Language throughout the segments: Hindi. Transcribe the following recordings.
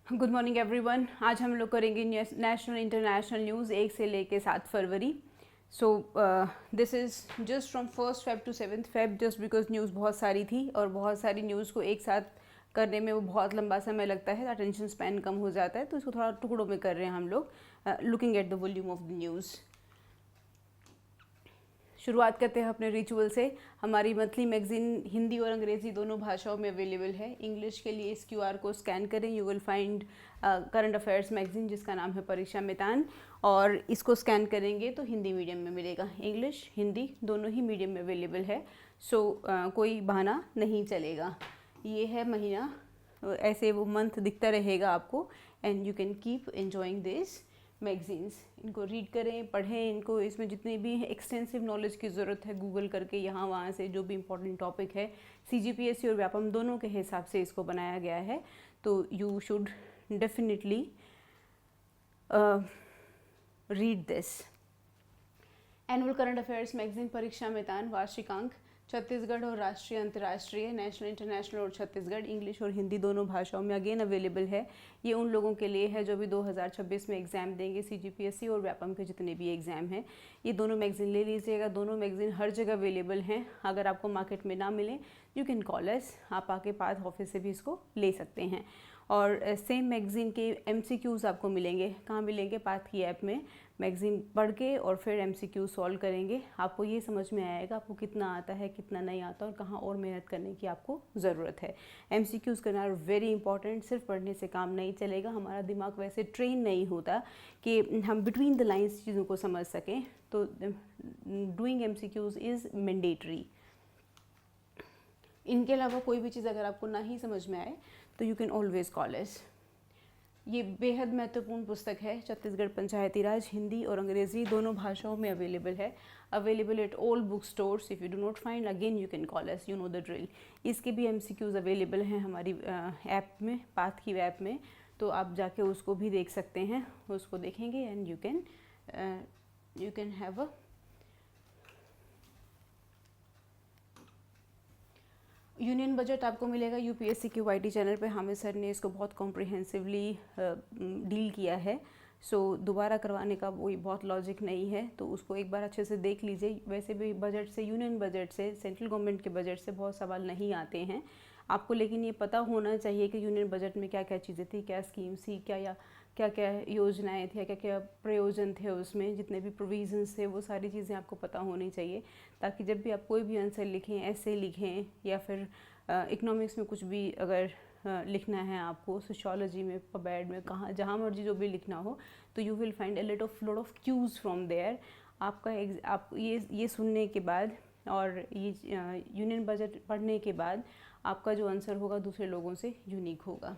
Good morning everyone. आज हम लोग करेंगे नेशनल इंटरनेशनल न्यूज़ 1 से लेके 7 फरवरी। So this is just from 1 Feb to 7 Feb, just because news बहुत सारी थी और बहुत सारी न्यूज़ को एक साथ करने में वो बहुत लंबा समय लगता है, अटेंशन स्पैन कम हो जाता है, तो इसको थोड़ा टुकड़ों में कर रहे हैं हम लोग, looking at the volume of the news. शुरुआत करते हैं अपने रिचुअल से। हमारी मंथली मैगजीन हिंदी और अंग्रेज़ी दोनों भाषाओं में अवेलेबल है। इंग्लिश के लिए इस क्यूआर को स्कैन करें, you will find current affairs magazine जिसका नाम है परीक्षा मितान, और इसको स्कैन करेंगे तो हिंदी मीडियम में मिलेगा। इंग्लिश हिंदी दोनों ही मीडियम में अवेलेबल है, सो कोई बहाना नहीं चलेगा। ये है महीना, ऐसे वो मंथ दिखता रहेगा आपको, and you can keep enjoying this magazines. इनको रीड करें, पढ़ें इनको, इसमें जितनी भी एक्सटेंसिव नॉलेज की ज़रूरत है गूगल करके यहाँ वहाँ से जो भी इम्पोर्टेंट टॉपिक है, सीजीपीएससी और व्यापम दोनों के हिसाब से इसको बनाया गया है, तो you should definitely read this. Annual current affairs magazine परीक्षा मितान, वार्षिकांक छत्तीसगढ़ और राष्ट्रीय अंतर्राष्ट्रीय, नेशनल इंटरनेशनल और छत्तीसगढ़, इंग्लिश और हिंदी दोनों भाषाओं में अगेन अवेलेबल है। ये उन लोगों के लिए है जो भी 2026 में एग्ज़ाम देंगे, सीजीपीएससी और व्यापम के जितने भी एग्ज़ाम हैं। ये दोनों मैगज़ीन ले लीजिएगा, दोनों मैगज़ीन हर जगह अवेलेबल हैं। अगर आपको मार्केट में ना मिले, यू कैन कॉल अस, आप आके पाथ ऑफिस से भी इसको ले सकते हैं। और सेम मैगज़ीन के एमसीक्यूज़ आपको मिलेंगे, कहाँ मिलेंगे? पाथ की ऐप में मैगज़ीन पढ़ के और फिर एमसीक्यू सॉल्व करेंगे, आपको ये समझ में आएगा आपको कितना आता है, कितना नहीं आता, और कहाँ और मेहनत करने की आपको ज़रूरत है। एमसीक्यूज़ करना वेरी इंपॉर्टेंट, सिर्फ पढ़ने से काम नहीं चलेगा। हमारा दिमाग वैसे ट्रेन नहीं होता कि हम बिटवीन द लाइन्स चीज़ों को समझ सकें, तो डूइंग एमसीक्यूज़ इज़ मैंडेटरी। इनके अलावा कोई भी चीज़ अगर आपको ना ही समझ में आए तो यू कैन ऑलवेज कॉल अस। ये बेहद महत्वपूर्ण पुस्तक है। छत्तीसगढ़ पंचायती राज हिंदी और अंग्रेज़ी दोनों भाषाओं में अवेलेबल है, available at all book stores. If you do not find, again you can call us, you know the drill. इसके भी एमसीक्यूज़ अवेलेबल हैं हमारी ऐप में, पाथ की ऐप में, तो आप जाके उसको भी देख सकते हैं। उसको देखेंगे and you can have a union budget आपको मिलेगा यूपीएससी के वाईटी चैनल पे। हामिद सर ने इसको बहुत कॉम्प्रिहेंसिवली डील किया है, सो दोबारा करवाने का कोई बहुत लॉजिक नहीं है, तो उसको एक बार अच्छे से देख लीजिए। वैसे भी बजट से, यूनियन बजट से, सेंट्रल गवर्नमेंट के बजट से बहुत सवाल नहीं आते हैं आपको, लेकिन ये पता होना चाहिए कि यूनियन बजट में क्या क्या चीज़ें थी, क्या स्कीम्स थी, क्या क्या योजनाएं थी, क्या क्या प्रयोजन थे उसमें, जितने भी प्रोविजंस थे, वो सारी चीज़ें आपको पता होनी चाहिए, ताकि जब भी आप कोई भी आंसर लिखें, ऐसे लिखें, या फिर इकोनॉमिक्स में कुछ भी अगर लिखना है आपको, सोशियोलॉजी में, पबैड में, कहाँ जहाँ मर्जी जो भी लिखना हो, तो you will find a lot of cues from there. आपका आप ये सुनने के बाद और ये यूनियन बजट पढ़ने के बाद आपका जो आंसर होगा दूसरे लोगों से यूनिक होगा।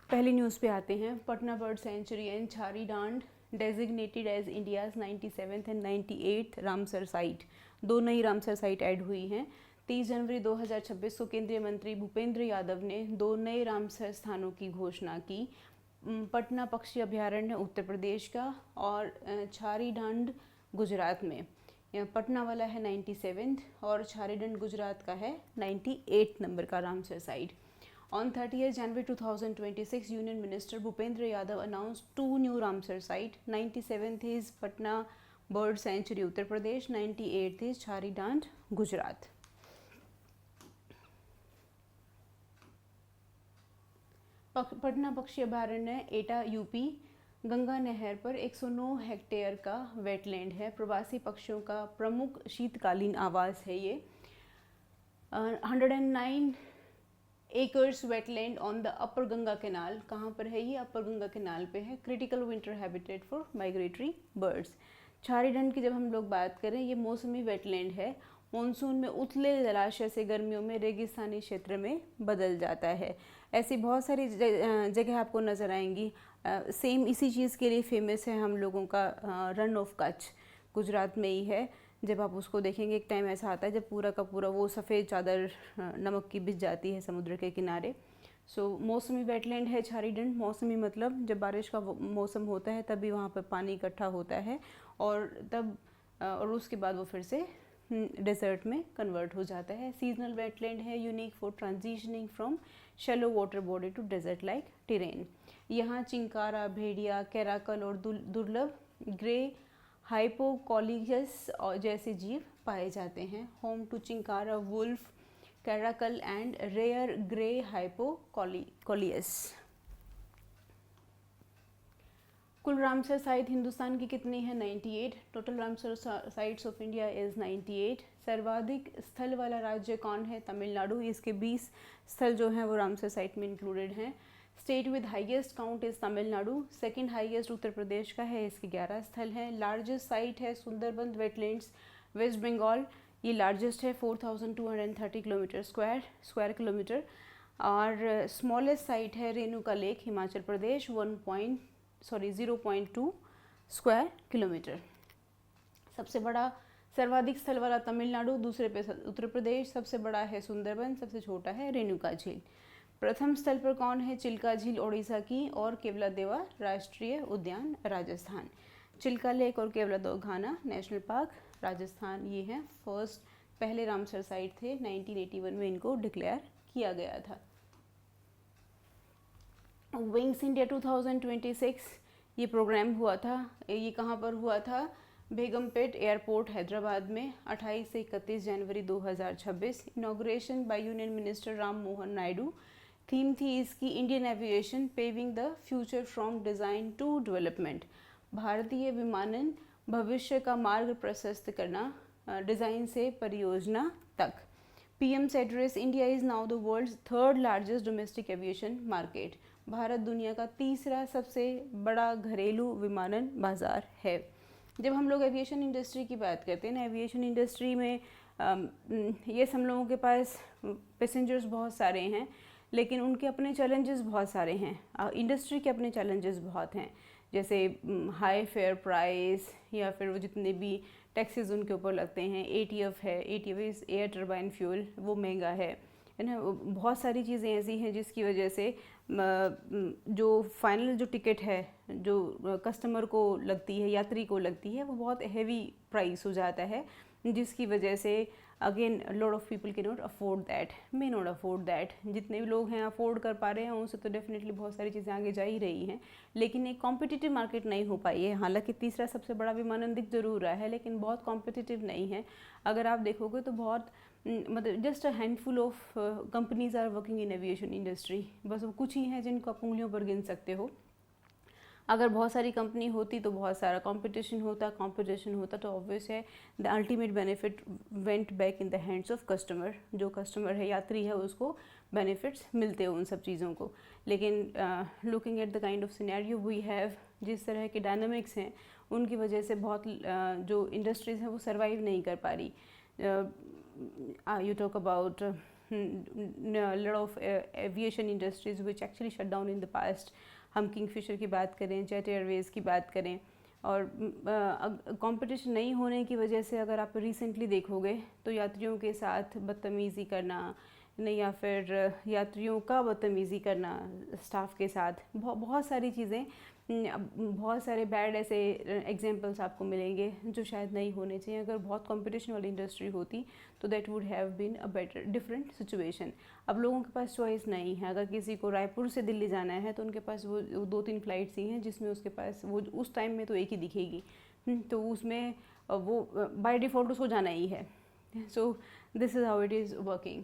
पहली न्यूज़ पे आते हैं। Patna bird sanctuary and Chhari Dhand designated as India's 97th एंड 98th रामसर साइट। दो नई रामसर साइट ऐड हुई हैं। 30 जनवरी 2026 को केंद्रीय मंत्री भूपेंद्र यादव ने दो नए रामसर स्थानों की घोषणा की। पटना पक्षी अभयारण्य उत्तर प्रदेश का और छारी डांड गुजरात में। पटना वाला है 97th और छारी डांड गुजरात का है 98 नंबर का Ramsar site. On 30th January 2026, Union Minister Bhupendra Yadav announced two new Ramsar sites. 97th is Patna Bird Sanctuary, Uttar Pradesh. 98th is Chari Dand, Gujarat. Patna पक्षी अभयारण्य एटा यूपी गंगा नहर पर 109 हेक्टेयर का वेटलैंड है। प्रवासी पक्षियों का प्रमुख शीतकालीन आवास है ये। 109 acres wetland on the upper Ganga canal. कहाँ पर है ये? अपर गंगा कैनाल पे है। Critical winter habitat for migratory birds. छारी डांड की जब हम लोग बात करें, ये मौसमी वेटलैंड है। मानसून में उथले जलाशय से गर्मियों में रेगिस्तानी क्षेत्र में बदल जाता है। ऐसी बहुत सारी जगह आपको नज़र आएंगी। सेम इसी चीज़ के लिए फेमस है हम लोगों का रन ऑफ कच्छ, गुजरात में ही है। जब आप उसको देखेंगे, एक टाइम ऐसा आता है जब पूरा का पूरा वो सफ़ेद चादर नमक की बिछ जाती है समुद्र के किनारे। सो मौसमी वेटलैंड है छारी डांड। मौसमी मतलब जब बारिश का मौसम होता है तभी वहाँ पर पानी इकट्ठा होता है, और तब और उसके बाद वो फिर से डेजर्ट में कन्वर्ट हो जाता है। सीजनल वेटलैंड है, unique for transitioning from shallow water body to desert like terrain. यहाँ चिंकारा, भेड़िया, कैराकल और दुर्लभ ग्रे हाइपोकॉलियस जैसे जीव पाए जाते हैं। Home to chinkara, wolf, caracal and rare grey hypocolius. कुल रामसर साइट हिंदुस्तान की कितनी है? 98। Total Ramsar sites of India is 98। सर्वाधिक स्थल वाला राज्य कौन है? तमिलनाडु। इसके 20 स्थल जो हैं वो रामसर साइट में इंक्लूडेड हैं। State with highest count is Tamil Nadu. Second highest Uttar Pradesh का है, इसके 11 स्थल हैं। लार्जेस्ट साइट है सुंदरबन वेटलैंड्स, वेस्ट बंगाल। ये लार्जेस्ट है, 4230 स्क्वायर किलोमीटर। और स्मॉलेस्ट साइट है Renuka lake, Himachal Pradesh, 0.2 square kilometre. सबसे बड़ा सर्वाधिक स्थल वाला तमिलनाडु, दूसरे पे उत्तर प्रदेश, सबसे बड़ा है सुंदरबन, सबसे छोटा है रेणुका झील। प्रथम स्थल पर कौन है? चिल्का झील ओडिशा की और केवलादेवा राष्ट्रीय उद्यान राजस्थान। चिल्का लेक और केवलादेवा नेशनल पार्क राजस्थान, ये हैं फर्स्ट, पहले रामसर साइट थे। 1981 में इनको डिक्लेयर किया गया था। विंग्स इंडिया 2026 ये प्रोग्राम हुआ था। ये कहाँ पर हुआ था? बेगमपेट एयरपोर्ट हैदराबाद में 28 से 31 जनवरी 2026। Inauguration by union minister Ram Mohan Naidu. Theme थी इसकी Indian aviation paving the future from design to development. भारतीय विमानन भविष्य का मार्ग प्रशस्त करना, डिज़ाइन से परियोजना तक। PM's address, India is now the world's third largest domestic aviation market. भारत दुनिया का तीसरा सबसे बड़ा घरेलू विमानन बाजार है। जब हम लोग एविएशन इंडस्ट्री की बात करते हैं ना, एविएशन इंडस्ट्री में ये हम लोगों के पास पैसेंजर्स बहुत सारे हैं, लेकिन उनके अपने चैलेंजेस बहुत सारे हैं। इंडस्ट्री के अपने चैलेंजेस बहुत हैं, जैसे हाई फेयर प्राइस या फिर वो जितने भी टैक्सेस उनके ऊपर लगते हैं। ATF है, ATF is air turbine fuel, वो महंगा है ना। बहुत सारी चीज़ें ऐसी हैं जिसकी वजह से जो फाइनल जो टिकट है जो कस्टमर को लगती है, यात्री को लगती है, वो बहुत हैवी प्राइस हो जाता है, जिसकी वजह से again lot of people can not afford that, may not afford that. जितने भी लोग हैं अफोर्ड कर पा रहे हैं उनसे तो डेफिनेटली बहुत सारी चीज़ें आगे जा ही रही हैं, लेकिन एक कॉम्पिटिटिव मार्केट नहीं हो पाई है। हालांकि तीसरा सबसे बड़ा विमानन दिख जरूर रहा है, लेकिन बहुत कॉम्पिटिटिव नहीं है। अगर आप देखोगे तो बहुत मतलब just a handful of companies are working in aviation industry. बस वो कुछ ही हैं जिनको आप उंगलियों पर गिन सकते हो। अगर बहुत सारी कंपनी होती तो बहुत सारा कंपटीशन होता तो ऑब्वियस है the ultimate benefit went back in the hands of customer. जो कस्टमर है, यात्री है, उसको बेनिफिट्स मिलते हो उन सब चीज़ों को। लेकिन looking at the kind of scenario we have, जिस तरह के डायनामिक्स हैं उनकी वजह से बहुत जो इंडस्ट्रीज़ हैं वो सर्वाइव नहीं कर पा रही। You talk about a lot of aviation industries which actually shut down in the past. हम किंगफिशर की बात करें, जेट एयरवेज़ की बात करें, और कंपटीशन नहीं होने की वजह से अगर आप रिसेंटली देखोगे तो यात्रियों के साथ बदतमीज़ी करना नहीं, या फिर यात्रियों का बदतमीज़ी करना स्टाफ के साथ, बहुत सारी चीज़ें, बहुत सारे बैड ऐसे एग्जांपल्स आपको मिलेंगे जो शायद नहीं होने चाहिए। अगर बहुत कंपटीशन वाली इंडस्ट्री होती तो that would have been a better different situation. अब लोगों के पास चॉइस नहीं है। अगर किसी को रायपुर से दिल्ली जाना है तो उनके पास वो 2-3 फ्लाइट्स ही हैं, जिसमें उसके पास वो उस टाइम में तो एक ही दिखेगी, तो उसमें वो बाय डिफ़ॉल्ट उसको जाना ही है। सो this is how it is working.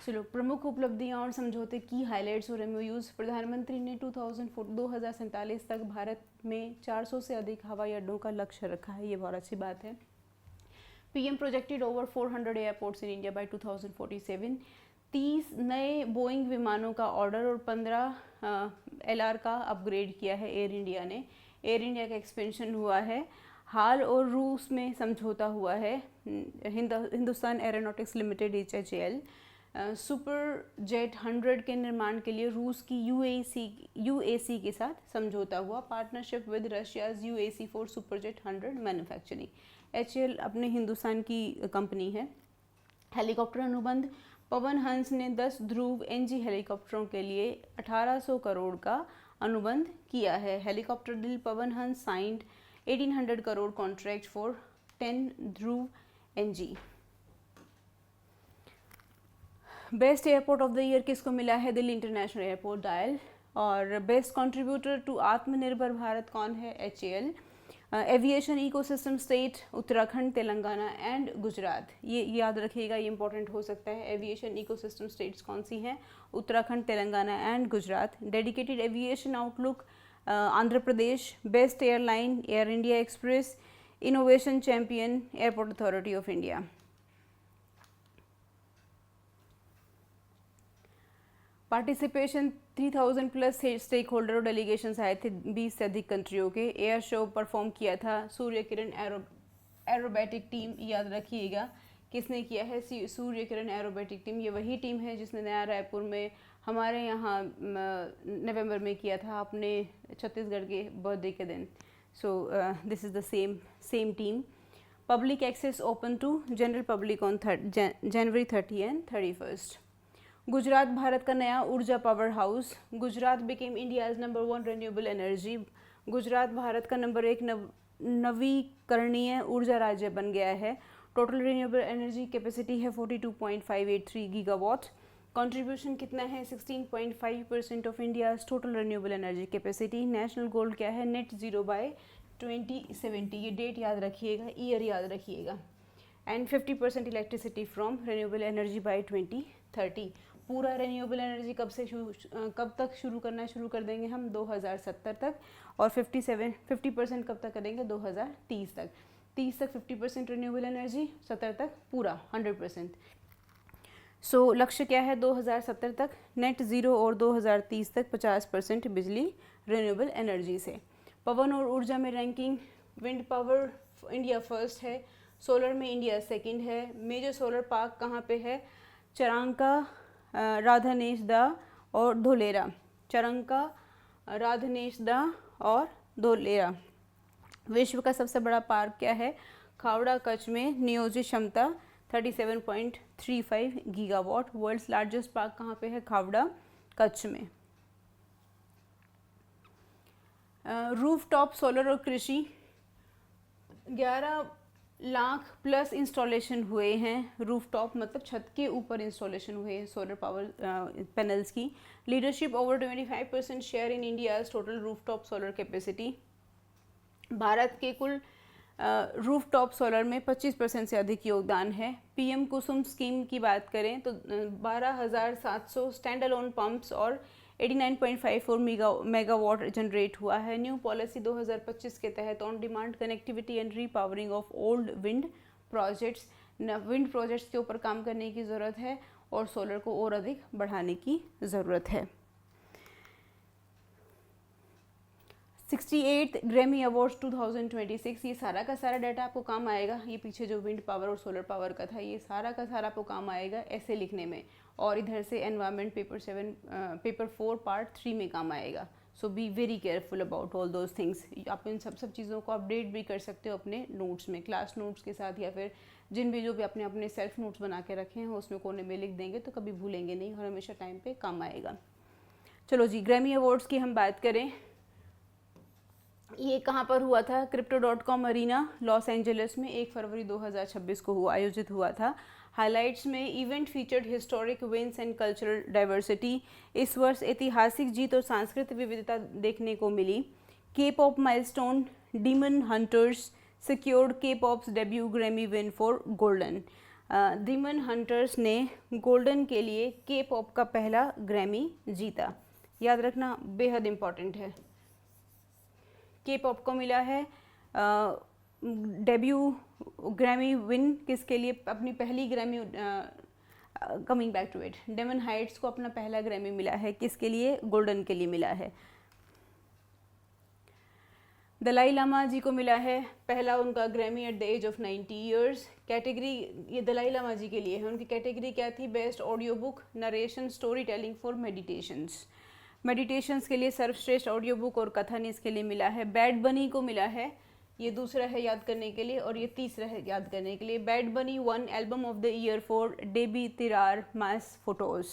चलो, प्रमुख उपलब्धियां और समझौते की हाइलाइट्स और MOUs। प्रधानमंत्री ने 2047 तक भारत में 400 से अधिक हवाई अड्डों का लक्ष्य रखा है, ये बहुत अच्छी बात है। PM projected over 400 airports in India by 2047। 30 नए बोइंग विमानों का ऑर्डर और 15 LR का अपग्रेड किया है एयर इंडिया ने। एयर इंडिया का एक्सपेंशन हुआ है। हाल और रूस में समझौता हुआ है। Hindustan aeronautics limited HHAL super jet 100 के निर्माण के लिए रूस की UAC के साथ समझौता हुआ। Partnership with Russia's UAC for super jet 100 manufacturing. HAL अपने हिंदुस्तान की कंपनी है। हेलीकॉप्टर अनुबंध। पवन हंस ने 10 ध्रुव NG हेलीकॉप्टरों के लिए 1800 करोड़ का अनुबंध किया है। Helicopter deal Pawan Hans signed 1800 crore contract for 10 Dhruv NG। Best airport of the year किसको मिला है? Delhi international airport dial. और बेस्ट कंट्रीब्यूटर टू आत्मनिर्भर भारत कौन है? HAL। Aviation ecosystem state Uttarakhand, Telangana and Gujarat. ये याद रखिएगा, ये इंपॉर्टेंट हो सकता है। एविएशन इकोसिस्टम स्टेट्स कौन सी हैं? Uttarakhand, Telangana and Gujarat. Dedicated aviation outlook Andhra Pradesh. Best airline Air India Express. Innovation champion Airport Authority of India. Participation 3000 plus stakeholder और डेलीगेशंस आए थे 20 से अधिक कंट्रियों के। एयर शो परफॉर्म किया था सूर्य किरण एरोबैटिक टीम। याद रखिएगा किसने किया है? Surya Kiran aerobatic team. ये वही टीम है जिसने नया रायपुर में हमारे यहाँ नवंबर में किया था अपने छत्तीसगढ़ के बर्थडे के दिन। So this is the same team. Public access open to general public on January 30 and 31। Gujarat Bharat का नया ऊर्जा powerhouse. Gujarat became India's number 1 renewable energy. Gujarat Bharat का नंबर 1 नवीकरणीय ऊर्जा राज्य बन गया है। टोटल रिन्यूएबल एनर्जी कैपेसिटी है 42.583 गीगावाट। कंट्रीब्यूशन कितना है? 16.5% of India's total renewable energy capacity. National goal क्या है? Net zero by 2070। ये डेट याद रखिएगा, ईयर याद रखिएगा। And 50% electricity from renewable energy by 2030। पूरा रिन्यूएबल एनर्जी कब तक शुरू कर देंगे हम? 2070 तक। और 50% कब तक करेंगे? 2030 तक। 30 तक 50% रिन्यूएबल एनर्जी, 70 तक पूरा 100%। सो लक्ष्य क्या है? 2070 तक नेट ज़ीरो और 2030 तक 50% बिजली रिन्यूएबल एनर्जी से। पवन और ऊर्जा में ranking, wind power India first है, सोलर में इंडिया सेकंड है। मेजर सोलर पार्क कहाँ पे है? चरंका, राधानेसदा और धोलेरा। चरंका, राधानेसदा और धोलेरा। विश्व का सबसे बड़ा पार्क क्या है? खावड़ा कच्छ में। नियोजित क्षमता 37.35 गीगावाट। वर्ल्ड्स लार्जेस्ट पार्क कहाँ पे है? खावड़ा कच्छ में। रूफटॉप सोलर और कृषि 11 लाख प्लस इंस्टॉलेशन हुए हैं। रूफटॉप मतलब छत के ऊपर इंस्टॉलेशन हुए हैं सोलर पावर पैनल्स की। Leadership over 25% share in India's total rooftop solar capacity. Bharat के कुल रूफटॉप सोलर में 25% से अधिक योगदान है। पीएम कुसुम स्कीम की बात करें तो 12,700 स्टैंड अलोन पंप्स और 89.54 मेगावाट जनरेट हुआ है। न्यू पॉलिसी 2025 के तहत on demand connectivity and repowering of old wind projects. Wind projects के ऊपर काम करने की ज़रूरत है और सोलर को और अधिक बढ़ाने की ज़रूरत है। 68 ग्रैमी अवार्ड्स 2026। ये सारा का सारा डाटा आपको काम आएगा। ये पीछे जो विंड पावर और सोलर पावर का था, ये सारा का सारा आपको काम आएगा ऐसे लिखने में। और इधर से एनवायरनमेंट पेपर 4 पार्ट 3 में काम आएगा। So be very careful about all those things. आप इन सब चीज़ों को अपडेट भी कर सकते हो अपने नोट्स में, क्लास नोट्स के साथ, या फिर जो भी अपने सेल्फ नोट्स बना के रखे हैं उसमें कोने में लिख देंगे तो कभी भूलेंगे नहीं और हमेशा टाइम पे काम आएगा। चलो जी, ग्रैमी अवार्ड्स की हम बात करें। ये कहाँ पर हुआ था? Crypto.com अरीना लॉस एंजलिस में 1 फरवरी 2026 को आयोजित हुआ था। हाइलाइट्स में event featured historic wins and cultural diversity. इस वर्ष ऐतिहासिक जीत और सांस्कृतिक विविधता देखने को मिली। K pop milestone, demon hunters secured K pop's debut Grammy win for golden. Demon hunters ने गोल्डन के लिए के पॉप का पहला ग्रैमी जीता। याद रखना, बेहद इम्पॉर्टेंट है। के पॉप को मिला है डेब्यू ग्रैमी विन किसके लिए? अपनी पहली Grammy. Coming back to it, Demon Hunters को अपना पहला ग्रैमी मिला है। किसके लिए? गोल्डन के लिए मिला है। दलाई लामा जी को मिला है पहला उनका Grammy at the age of 90 years. Category ये दलाई लामा जी के लिए है। उनकी कैटेगरी क्या थी? Best audio book narration story telling for meditations. Meditations के लिए सर्वश्रेष्ठ ऑडियो बुक और कथन इसके लिए मिला है। बैड बनी को मिला है, ये दूसरा है याद करने के लिए, और ये तीसरा है याद करने के लिए। Bad Bunny won album of the year for डेबी तिरार मास फोटोज़।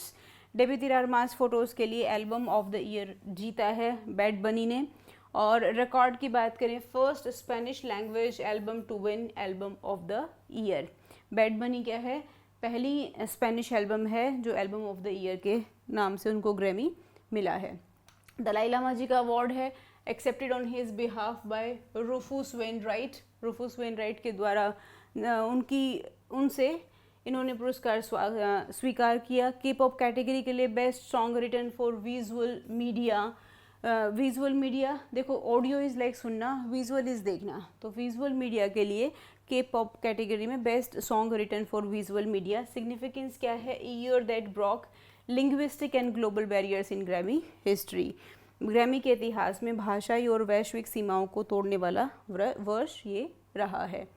डेबी तिरार मास फोटोज़ के लिए एल्बम ऑफ द ईयर जीता है बैड बनी ने। और रिकॉर्ड की बात करें, first Spanish language album to win album of the year. Bad Bunny क्या है? पहली स्पेनिश एल्बम है जो एल्बम ऑफ द ईयर के नाम से उनको ग्रैमी मिला है। दलाई लामा जी का अवार्ड है accepted on his behalf by रूफुस Wainwright. रूफुस Wainwright के द्वारा उनसे इन्होंने पुरस्कार स्वीकार किया। के पॉप कैटेगरी के लिए best song written for visual media. Visual media देखो, ऑडियो इज़ लाइक सुनना, विजुअल इज़ देखना, तो विजुअल मीडिया के लिए के पॉप कैटेगरी में best song written for visual media. Significance क्या है? Year that broke linguistic and global barriers in Grammy history. Grammy के इतिहास में भाषाई और वैश्विक सीमाओं को तोड़ने वाला वर्ष ये रहा है।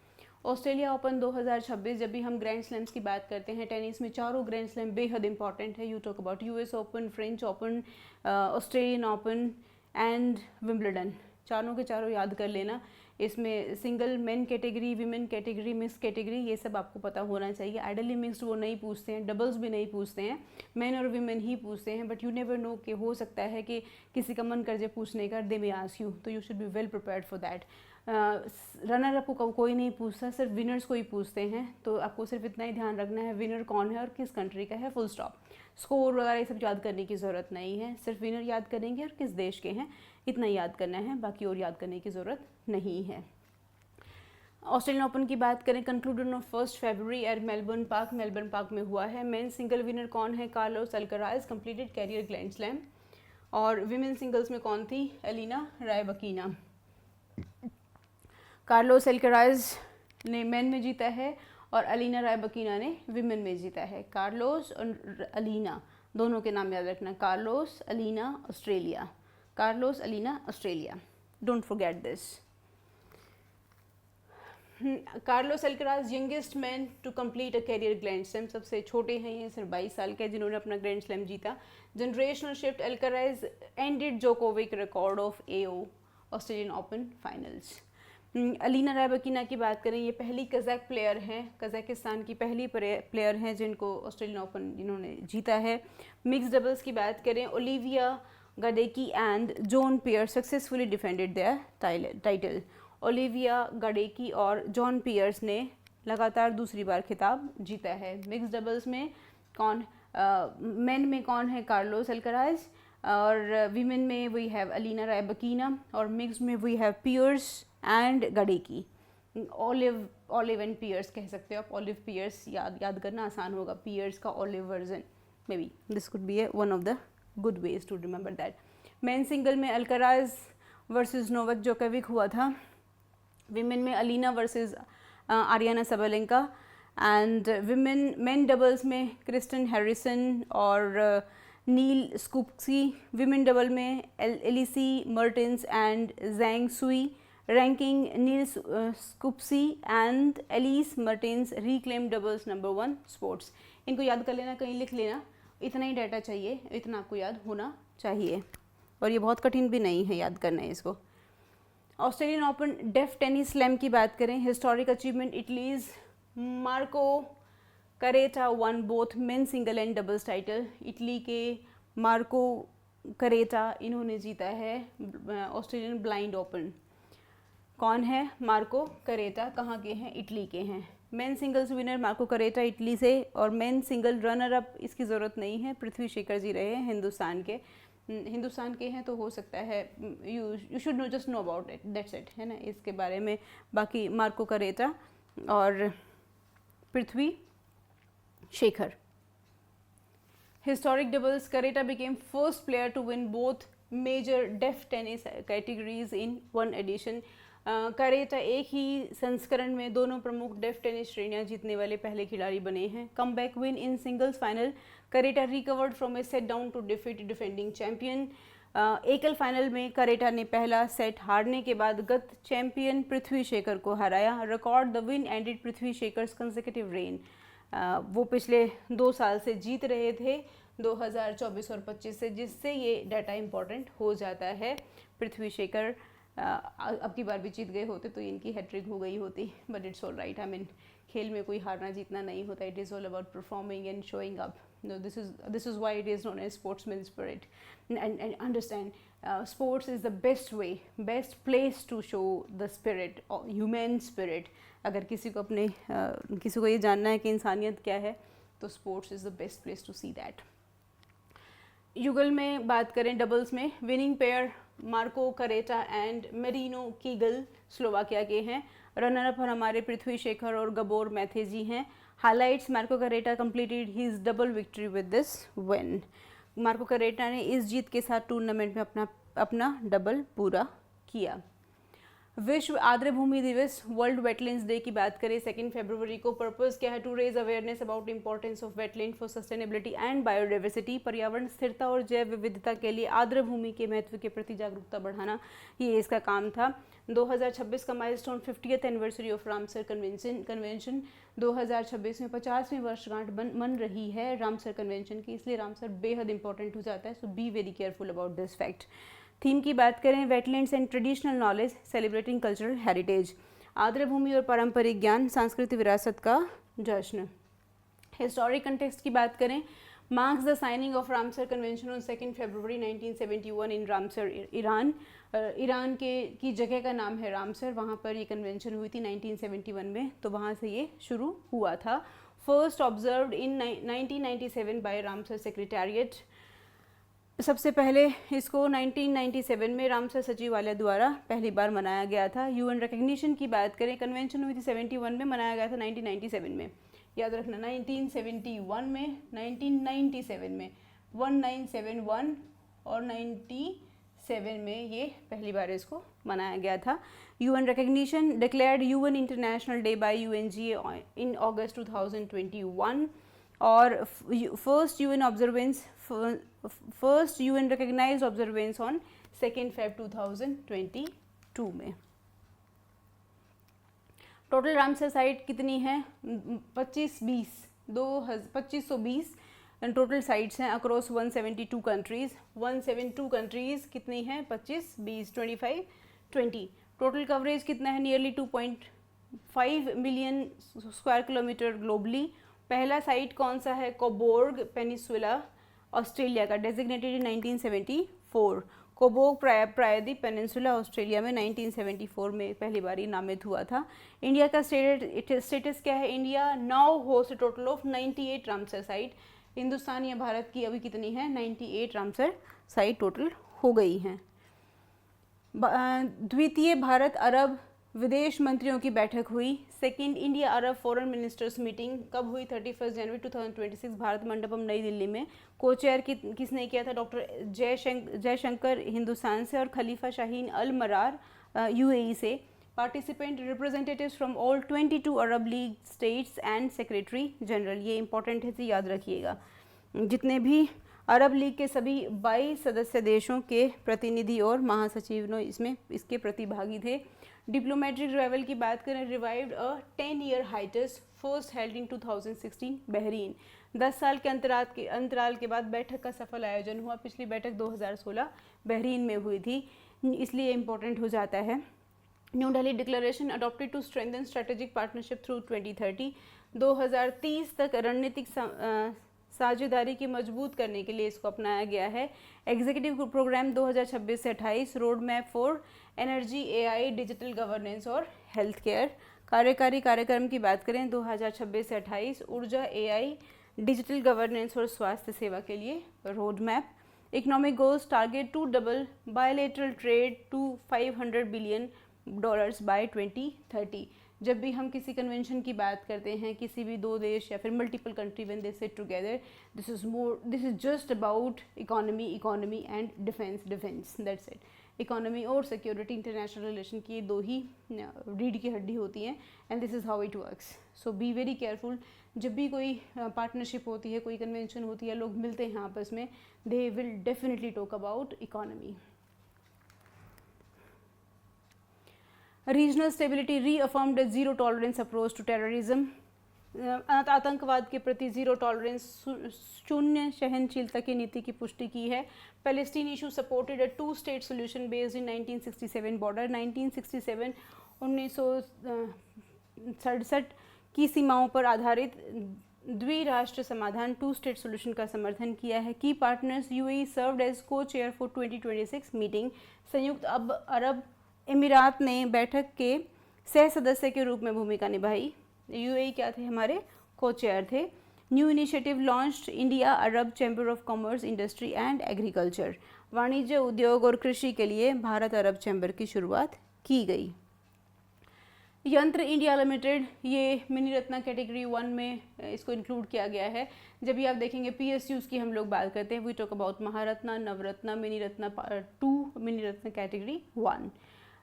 ऑस्ट्रेलिया ओपन 2026, जब भी हम ग्रैंड स्लैम्स की बात करते हैं टेनिस में, चारों ग्रैंड स्लैम बेहद इंपॉर्टेंट है। You talk about US open, French open, Australian open and Wimbledon, चारों के चारों याद कर लेना। इसमें single main category, women category, mix category, ये सब आपको पता होना चाहिए। आइडली मिक्स्ड वो नहीं पूछते हैं, डबल्स भी नहीं पूछते हैं, मेन और विमेन ही पूछते हैं। बट यू नेवर नो कि हो सकता है कि किसी का मन कर जाए पूछने का, दे मे आस्क यू, तो you should be well prepared for that. Runner up को कोई नहीं पूछता, सिर्फ विनर्स को ही पूछते हैं, तो आपको सिर्फ इतना ही ध्यान रखना है विनर कौन है और किस कंट्री का है, फुल स्टॉप। स्कोर वगैरह ये सब याद करने की ज़रूरत नहीं है, सिर्फ विनर याद करेंगे और किस देश के हैं, इतना याद करना है, बाकी और याद करने की ज़रूरत नहीं है। ऑस्ट्रेलियन ओपन की बात करें, concluded on 1 February at Melbourne Park में हुआ है। मेन सिंगल विनर कौन है? Carlos Alcaraz, completed career grand slam. और विमेन सिंगल्स में कौन थी? Elena Rybakina. कार्लोस अल्कराज ने मेन में जीता है और अलीना रायबकीना ने विमेन में जीता है। कार्लोस और अलीना दोनों के नाम याद रखना, Carlos Alina Australia, Carlos Alina Australia, don't forget this. Carlos Alcaraz youngest man to complete a career grand slam, सबसे छोटे हैं ये, सिर्फ 22 साल के, जिन्होंने अपना ग्रैंड स्लैम जीता। Generational shift, Alcaraz ended Djokovic record of AO Australian Open finals. Alina Rybakina की बात करें, ये पहली कज़ाक प्लेयर हैं, कज़ाकिस्तान की पहली प्लेयर हैं जिनको ऑस्ट्रेलियन ओपन जिन्होंने जीता है। मिक्स डबल्स की बात करें, Olivia Gadecki and John Peers successfully defended their title. Olivia Gadecki और जॉन पियर्स ने लगातार दूसरी बार खिताब जीता है। मिक्स डबल्स में कौन, मेन में कौन है? कार्लोस अल्कराज, और विमेन में वी हैव अलीना रायबकीना, और मिक्स में we have Peers and Gadecki. Olive and Peers कह सकते हो आप, ऑलिव पियर्स याद करना आसान होगा, पियर्स का Olive version, may be this could be one of the good ways to remember that. Men single में अल्कराज वर्सेस नोवाक जोकोविक हुआ था। विमेन में Alina versus Aryna Sabalenka, and men doubles में क्रिस्टन हैरिसन और नील स्कूप्सी। विमेन डबल में Elise Mertens and Zhang Shuai. Ranking, Neal Skupski and Elise Mertens reclaim doubles number 1 sports. इनको याद कर लेना, कहीं लिख लेना, इतना ही डाटा चाहिए, इतना आपको याद होना चाहिए, और ये बहुत कठिन भी नहीं है याद करना है इसको। Australian Open deaf tennis slam की बात करें, historic achievement, Italy's Marco Caretta won both men single and doubles title. Italy के मार्को करेटा, इन्होंने जीता है ऑस्ट्रेलियन ब्लाइंड ओपन। कौन है? मार्को करेटा, कहाँ के हैं? इटली के हैं। Men singles winner Marco Caretta Italy से, और मेन सिंगल रनर अप इसकी ज़रूरत नहीं है, पृथ्वी शेखर जी रहे हैं हिंदुस्तान के हैं, तो हो सकता है you should know, just know about it, that's it, है ना, इसके बारे में। बाकी मार्को करेटा और Prithvi Shekhar. Historic doubles, Caretta became first player to win both major deaf tennis categories in one edition. Caretta एक ही संस्करण में दोनों प्रमुख डेफ टेनिस श्रेणियां जीतने वाले पहले खिलाड़ी बने हैं। Come back win in singles final, Caretta recovered from a set down to defeat defending champion. एकल फाइनल में करेटा ने पहला सेट हारने के बाद गत चैंपियन पृथ्वी शेखर को हराया। Record the win ended Prithvi Shekhar's consecutive reign. वो पिछले 2 साल से जीत रहे थे, 2024 और 25 से, जिससे ये डाटा इम्पॉर्टेंट हो जाता है। पृथ्वी शेखर अब की बार भी जीत गए होते तो इनकी हैट्रिक हो गई होती, but it's all right. I mean, खेल में कोई हारना जीतना नहीं होता, it is all about performing and showing up. No, this is why it is known as sportsman spirit, and understand sports is the best place to show the spirit, human spirit. अगर किसी को ये जानना है कि इंसानियत क्या है, तो sports is the best place to see that. युगल में बात करें डबल्स में, winning pair Marco Caretta and Marino Kegl Slovakia के हैं। रनर अप हमारे पृथ्वी शेखर और गबोर मैथेजी हैं। Highlights, Marco Caretta completed his double victory with this win. Marco Caretta ने इस जीत के साथ टूर्नामेंट में अपना डबल पूरा किया। विश्व आर्द्रभूमि दिवस, वर्ल्ड वेटलैंड्स डे की बात करें 2 फरवरी को, पर्पस क्या है? To raise awareness about importance of wetland for sustainability and biodiversity, पर्यावरण स्थिरता और जैव विविधता के लिए आर्द्रभूमि के महत्व के प्रति जागरूकता बढ़ाना, ये इसका काम था। 2026 का milestone 50th anniversary of Ramsar convention 2026 में 50वीं वर्षगांठ मन रही है रामसर कन्वेंशन की, इसलिए रामसर बेहद इंपॉर्टेंट हो जाता है। So be very careful about this fact. Theme की बात करें, wetlands and traditional knowledge celebrating cultural heritage, आर्द्रभूमि और पारंपरिक ज्ञान, सांस्कृतिक विरासत का जश्न। हिस्टोरिक कंटेक्स्ट की बात करें, marks the signing off Ramsar convention on 2 February 1971 in Ramsar, Iran. Iran की जगह का नाम है रामसर, वहाँ पर ये कन्वेंशन हुई थी 1971 में, तो वहाँ से ये शुरू हुआ था। First observed in 1997 by Ramsar secretariat, सबसे पहले इसको 1997 में रामसर सचिवालय द्वारा पहली बार मनाया गया था। यूएन रिकग्निशन की बात करें, कन्वेंशन हुई थी 71 में, मनाया गया था 1997 में, याद रखना 1971 में, 1997 में, 1971 और 97 में ये पहली बार इसको मनाया गया था। UN recognition, declared UN international day by UNGA in August 2021, और first UN recognised observance on 2 Feb 2022 में। टोटल रामसर साइट कितनी है? 2520 टोटल साइट्स हैं अक्रॉस 172 कंट्रीज। 172 कंट्रीज कितनी हैं? 25 20 25 20। टोटल कवरेज कितना है? Nearly 2.5 million square kilometre globally. पहला साइट कौन सा है? कोबोर्ग पेनिसुला, ऑस्ट्रेलिया का, डेजिग्नेटेड इन 1974। कोबोर्ग प्रायद्वीप पेनिनसुला ऑस्ट्रेलिया में 1974 में पहली बार नामित हुआ था। इंडिया का स्टेटस क्या है? India now host total of 98 Ramsar site. Hindustan या भारत की अभी कितनी है? 98 रामसर साइट टोटल हो गई हैं। द्वितीय भारत अरब विदेश मंत्रियों की बैठक हुई। सेकंड इंडिया अरब फॉरेन मिनिस्टर्स मीटिंग कब हुई? 31 जनवरी 2026 भारत मंडपम नई दिल्ली में। को-चेयर किसने किया था? डॉक्टर जयशंकर हिंदुस्तान से और खलीफा शाहीन अल मरार यूएई से। Participant representatives from all 22 Arab league states and secretary general, ये इंपॉर्टेंट है, तो याद रखिएगा। जितने भी अरब लीग के सभी 22 सदस्य देशों के प्रतिनिधि और महासचिव इसके प्रतिभागी थे। डिप्लोमेटिक ट्रैवल की बात करें, revived a 10-year hiatus first held in 2016 Bahrain. 10 साल के अंतराल के बाद बैठक का सफल आयोजन हुआ। पिछली बैठक 2016 बहरीन में हुई थी, इसलिए इम्पोर्टेंट हो जाता है। New Delhi declaration adopted to strengthen strategic partnership through 2030। 2030 तक रणनीतिक साझेदारी की मजबूत करने के लिए इसको अपनाया गया है। एग्जीक्यूटिव प्रोग्राम 2026 से 28, road map for energy, AI, digital governance और हेल्थ केयर। कार्यकारी कार्यक्रम की बात करें 2026 से 28, ऊर्जा, एआई, डिजिटल गवर्नेंस और स्वास्थ्य सेवा के लिए road map. Economic goals, target to double bilateral trade to $500 billion by 2030। जब भी हम किसी कन्वेंशन की बात करते हैं, किसी भी दो देश या फिर multiple country when they sit together, this is just about economy and defence, that's it. Economy और सिक्योरिटी, इंटरनेशनल रिलेशन की दो ही रीढ़ की हड्डी होती हैं, and this is how it works. So be very careful. जब भी कोई पार्टनरशिप होती है, कोई कन्वेंशन होती है, लोग मिलते हैं आपस में, they will definitely talk about economy. Regional stability, reaffirmed zero tolerance approach to terrorism, आतंकवाद के प्रति जीरो टॉलरेंस, शून्य सहनशीलता की नीति की पुष्टि की है। Palestine issue supported a 2-state solution based in 1967 border. 1967 1967 की सीमाओं पर आधारित द्विराष्ट्र समाधान 2-state सोल्यूशन का समर्थन किया है। Key partners, UAE served as co-chair for 2026 meeting. संयुक्त अरब अमीरात ने बैठक के सह सदस्य के रूप में भूमिका निभाई। यूएई क्या थे? हमारे को-चेयर थे। New initiative launched India Arab chamber of commerce industry and agriculture. वाणिज्य, उद्योग और कृषि के लिए भारत अरब चैम्बर की शुरुआत की गई। यंत्र इंडिया लिमिटेड, ये मिनी रत्न कैटेगरी 1 में इसको इंक्लूड किया गया है। जब भी आप देखेंगे PSUs की हम लोग बात करते हैं, we talk about Maharatna, Navratna, mini Ratna 2, mini Ratna category 1,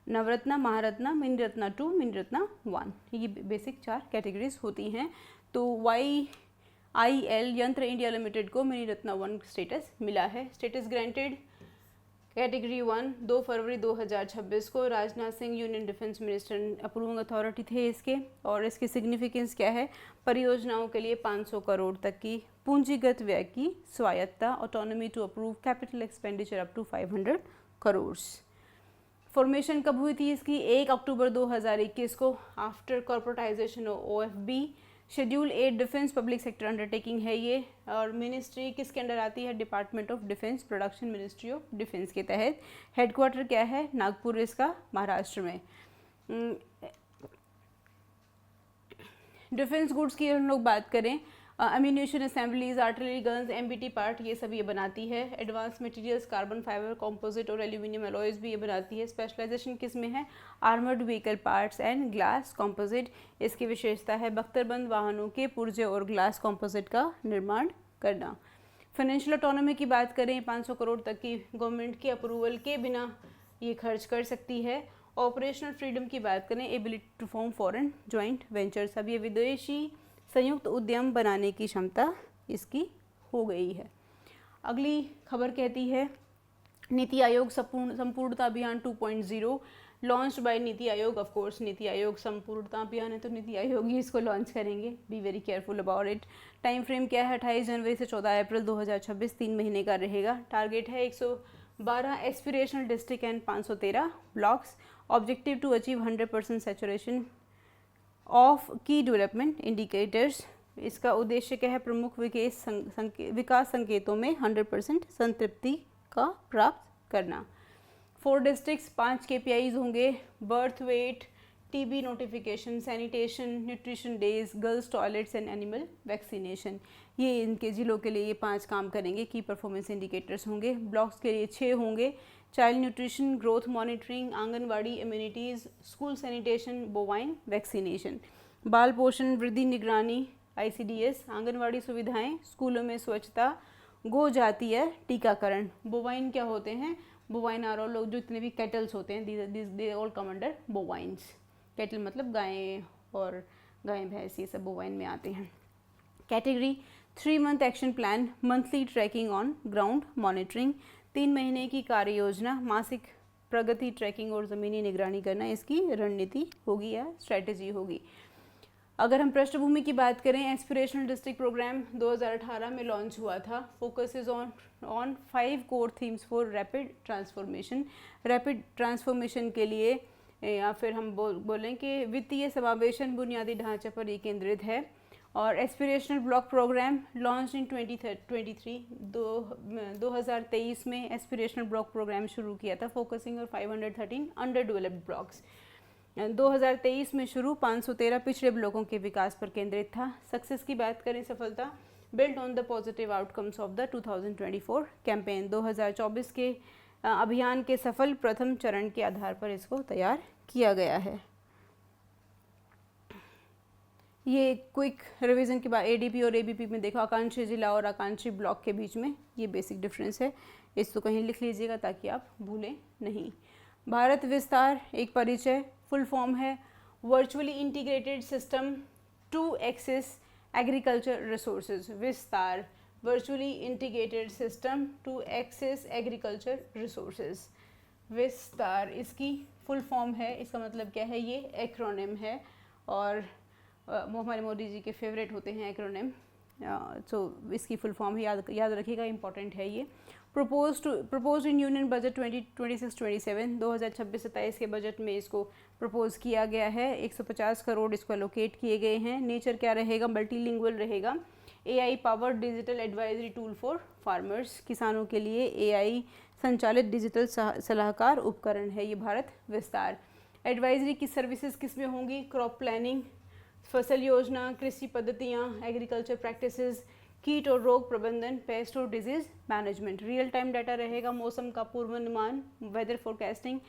Navratna, Maharatna, mini Ratna 2, mini Ratna 1, ये बेसिक 4 कैटेगरीज होती हैं। तो YIL यंत्र इंडिया लिमिटेड को मिनी रत्न 1 स्टेटस मिला है। स्टेटस ग्रांटेड कैटेगरी 1 2 फरवरी 2026 को। Rajnath Singh union defence minister approving authority थे इसके। और इसकी सिग्निफिकेंस क्या है? परियोजनाओं के लिए 500 करोड़ तक की पूंजीगत व्यय की स्वायत्ता, autonomy to approve capital expenditure up to 500 crore. Formation कब हुई थी इसकी? 1 अक्टूबर 2021 को, after corporatisation of OFB। Schedule 8 defence public sector undertaking है ये। और मिनिस्ट्री किसके अंडर आती है? Department of defence, production ministry of defence के तहत। हेडक्वार्टर क्या है? नागपुर इसका, महाराष्ट्र में। डिफेंस गुड्स की हम लोग बात करें, ammunition assemblies, artillery guns, MBT part, ये सब ये बनाती है। Advance materials, carbon fibre, composite और एल्यूमिनियम अलॉयज भी ये बनाती है। स्पेशलाइजेशन किस में है? Armoured vehicle parts and glass composite. इसकी विशेषता है बख्तरबंद वाहनों के पुर्जे और ग्लास कॉम्पोजिट का निर्माण करना। फाइनेंशियल ऑटोनॉमी की बात करें, 500 करोड़ तक की गवर्नमेंट के अप्रूवल के बिना ये खर्च कर सकती है। ऑपरेशनल फ्रीडम की बात करें, ability to form foreign joint ventures, अब ये विदेशी संयुक्त उद्यम बनाने की क्षमता इसकी हो गई है। अगली खबर कहती है नीति आयोग संपूर्णता अभियान 2.0 launch by NITI Aayog. Of course NITI Aayog संपूर्णता अभियान है तो नीति आयोग ही इसको लॉन्च करेंगे। B very careful about it. Time frame क्या है? 28 जनवरी से 14 अप्रैल 2026, 3 महीने का रहेगा। टारगेट है 112 aspirational district and 513 blocks. Objective to achieve 100% saturation of key development indicators. इसका उद्देश्य क्या है? प्रमुख विकास संकेतों में 100% संतृप्ति का प्राप्त करना। 4 डिस्ट्रिक्ट्स, 5 KPIs होंगे। Birth weight, TB notification, sanitation, nutrition days, girls toilets and animal vaccination. ये इनके जिलों के लिए ये 5 काम करेंगे। की परफॉर्मेंस इंडिकेटर्स होंगे। ब्लॉक्स के लिए 6 होंगे। Child nutrition, growth monitoring, anganwadi, immunities, school sanitation, bovine vaccination. बाल पोषण, वृद्धि निगरानी, ICDS, आंगनवाड़ी सुविधाएं, स्कूलों में स्वच्छता, गो जातीय टीकाकरण। बोवाइन क्या होते हैं? बोवाइन आर ऑल, जो इतने भी कैटल्स होते हैं, they all come under bovines. Cattle मतलब गायें और गायें भैंस, ये सब बोवाइन में आते हैं। Category 3 month action plan, monthly tracking on ground monitoring, 3 महीने की कार्य योजना, मासिक प्रगति ट्रैकिंग और ज़मीनी निगरानी करना इसकी रणनीति होगी या स्ट्रैटेजी होगी। अगर हम पृष्ठभूमि की बात करें, एस्पिरेशनल डिस्ट्रिक्ट प्रोग्राम 2018 में लॉन्च हुआ था। Focus is on 5 core themes for rapid transformation. Rapid transformation के लिए या फिर हम बोलें कि वित्तीय समावेशन बुनियादी ढांचे पर ये केंद्रित है। और aspirational block programme launch in 2023 में एस्पिरेशनल ब्लॉक प्रोग्राम शुरू किया था, फोकसिंग और 513 अंडर डेवलप्ड ब्लॉक्स। 2023 में शुरू 513 पिछड़े ब्लॉकों के विकास पर केंद्रित था। सक्सेस की बात करें, सफलता, build on the positive outcomes of the 2024 campaign. 2024 के अभियान के सफल प्रथम चरण के आधार पर इसको तैयार किया गया है। ये क्विक रिवीजन के बाद ADP और ABP में देखो, आकांक्षी जिला और आकांक्षी ब्लॉक के बीच में ये बेसिक डिफरेंस है। इसको कहीं लिख लीजिएगा ताकि आप भूलें नहीं। भारत विस्तार एक परिचय, फुल फॉर्म है virtually integrated system to access agriculture resources. Vistaar, virtually integrated system to access agriculture resources. Vistaar इसकी फुल फॉर्म है। इसका मतलब क्या है? ये एक्रोनिम है और हमारे मोदी जी के फेवरेट होते हैं एक्रोनिम। सो इसकी फुल फॉर्म ही याद रखिएगा, इंपॉर्टेंट है ये। प्रपोज इन यूनियन बजट 2026-27 2026-27 के बजट में इसको प्रपोज किया गया है। 150 करोड़ इसको एलोकेट किए गए हैं। नेचर क्या रहेगा? मल्टीलिंगुअल रहेगा। AI powered digital advisory tool for farmers, किसानों के लिए AI संचालित डिजिटल सलाहकार उपकरण है ये भारत विस्तार। एडवाइजरी की सर्विसेज किस में होंगी? क्रॉप प्लानिंग, फसल योजना, कृषि पद्धतियाँ, एग्रीकल्चर प्रैक्टिसेस, कीट और रोग प्रबंधन, पेस्ट और disease management. Real time data रहेगा, मौसम का पूर्वानुमान, वेदर फोरकास्टिंग,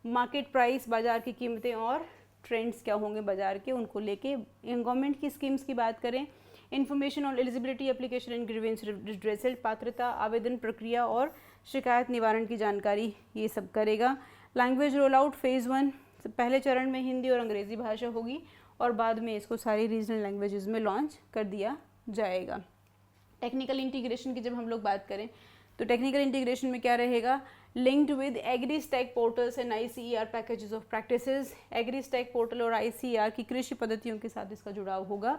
मार्केट प्राइस, बाजार की कीमतें और ट्रेंड्स क्या होंगे बाजार के, उनको लेके। गवर्नमेंट की स्कीम्स की बात करें, information on eligibility, application and grievance redressal, पात्रता, आवेदन प्रक्रिया और शिकायत निवारण की जानकारी, ये सब करेगा। लैंग्वेज रोल आउट फेज़ 1, पहले चरण में हिंदी और अंग्रेज़ी भाषा होगी और बाद में इसको सारी रीजनल लैंग्वेजेस में लॉन्च कर दिया जाएगा। टेक्निकल इंटीग्रेशन की जब हम लोग बात करें तो टेक्निकल इंटीग्रेशन में क्या रहेगा, linked with AgriStack portals and ICER packages of practices. AgriStack portal और ICER की कृषि पद्धतियों के साथ इसका जुड़ाव होगा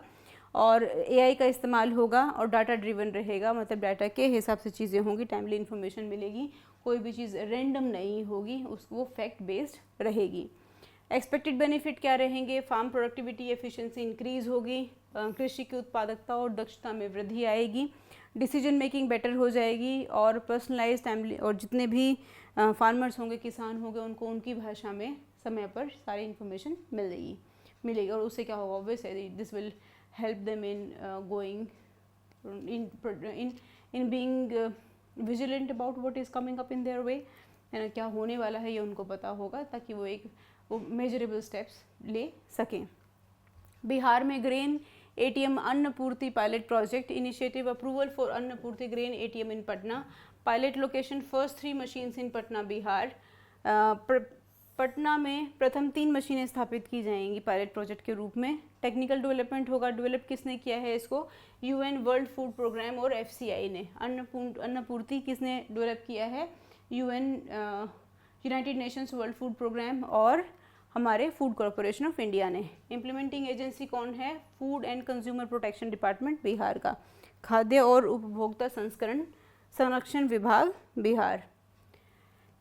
और AI का इस्तेमाल होगा और डाटा ड्रिवन रहेगा, मतलब डाटा के हिसाब से चीज़ें होंगी, टाइमली इन्फॉर्मेशन मिलेगी, कोई भी चीज़ रैंडम नहीं होगी, वो फैक्ट बेस्ड रहेगी। एक्सपेक्टेड बेनिफिट क्या रहेंगे, फार्म प्रोडक्टिविटी एफिशिएंसी इंक्रीज होगी, कृषि की उत्पादकता और दक्षता में वृद्धि आएगी, डिसीजन मेकिंग बेटर हो जाएगी और पर्सनलाइज टाइमली, और जितने भी फार्मर्स होंगे, किसान होंगे, उनको उनकी भाषा में समय पर सारी इन्फॉर्मेशन मिलेगी और उससे क्या होगा, obviously this will help them in going in being vigilant about what is coming up in their way, है ना, क्या होने वाला है ये उनको पता होगा ताकि वो मेजरेबल स्टेप्स ले सकें। बिहार में grain ATM Annapurti pilot project initiative, approval for Annapurti grain ATM in Patna, pilot location first 3 machines in Patna Bihar. Patna में प्रथम 3 मशीनें स्थापित की जाएंगी पायलट प्रोजेक्ट के रूप में। टेक्निकल डेवलपमेंट होगा, डेवलप किसने किया है इसको, UN वर्ल्ड फूड प्रोग्राम और FCI ने। अन्नपूर्ति किसने डेवलप किया है, UN United Nations world food programme और हमारे फूड कॉरपोरेशन ऑफ इंडिया ने। इम्प्लीमेंटिंग एजेंसी कौन है, food and consumer protection department Bihar का। खाद्य और उपभोक्ता संरक्षण विभाग Bihar.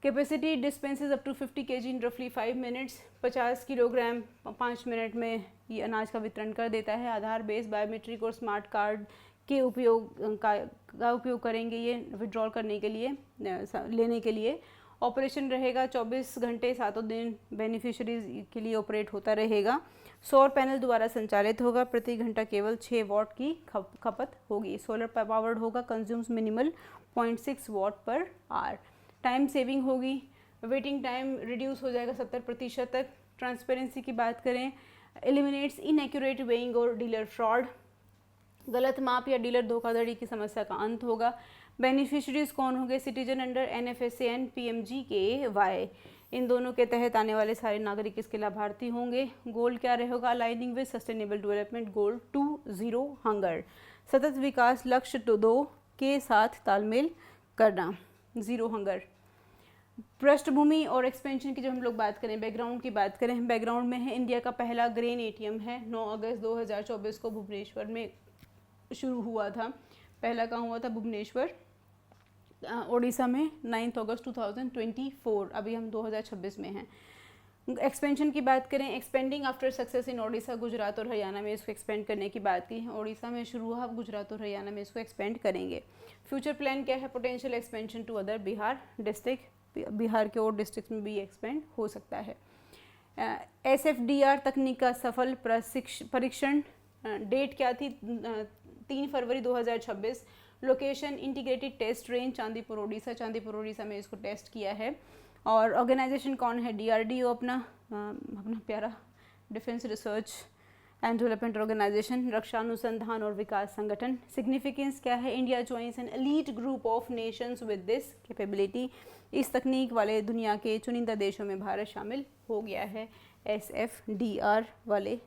Capacity dispenses up to 50 kg in रफली 5 मिनट्स, 50 किलोग्राम 5 मिनट में ये अनाज का वितरण कर देता है। आधार बेस, बायोमेट्रिक और स्मार्ट कार्ड के उपयोग का उपयोग करेंगे ये विड्रॉल करने के लिए, लेने के लिए। ऑपरेशन रहेगा 24 घंटे 7 दिन, बेनिफिशरीज के लिए ऑपरेट होता रहेगा। सौर पैनल द्वारा संचालित होगा, प्रति घंटा केवल 6 वॉट की खपत होगी। सोलर पावर्ड होगा, consumes minimal 0.6 what per hour. Time saving होगी, वेटिंग टाइम रिड्यूस हो जाएगा 70% तक। ट्रांसपेरेंसी की बात करें, एलिमिनेट्स इनएक्यूरेट वेइंग और डीलर फ्रॉड, गलत माप या डीलर धोखाधड़ी की समस्या का अंत होगा। बेनिफिशरीज कौन होंगे, citizen under NFSA and PMGKY, इन दोनों के तहत आने वाले सारे नागरिक इसके लाभार्थी होंगे। गोल क्या रहेगा, aligning with sustainable development goal 2 0 hunger, सतत विकास लक्ष्य 2 के साथ तालमेल करना, 0 हंगर। पृष्ठभूमि और एक्सपेंशन की जब हम लोग बात करें, बैकग्राउंड की बात करें, बैकग्राउंड में है इंडिया का पहला ग्रेन ATM है, 9 अगस्त 2024 को भुवनेश्वर में शुरू हुआ था। पहला कहाँ हुआ था, भुवनेश्वर ओडिशा में 9 अगस्त 2024, अभी हम 2026 में हैं। एक्सपेंशन की बात करें, expanding after success in Odisha, Gujarat और हरियाणा में इसको एक्सपेंड करने की बात की। ओडिशा में शुरू हुआ, गुजरात और हरियाणा में इसको एक्सपेंड करेंगे। फ्यूचर प्लान क्या है, potential expansion to other Bihar district, Bihar के और डिस्ट्रिक्ट में भी एक्सपेंड हो सकता है। SFDR तकनीक का सफल परीक्षण, डेट क्या थी, 3 फरवरी 2026। Location integrated test range Chandipur Odisha में इसको टेस्ट किया है। और ऑर्गेनाइजेशन कौन है, DRDO अपना प्यारा defence research and development organisation, रक्षा अनुसंधान और विकास संगठन। सिग्निफिकेंस क्या है, India joins an elite group of nations with this capability, इस तकनीक वाले दुनिया के चुनिंदा देशों में भारत शामिल हो गया है SFDR वाले।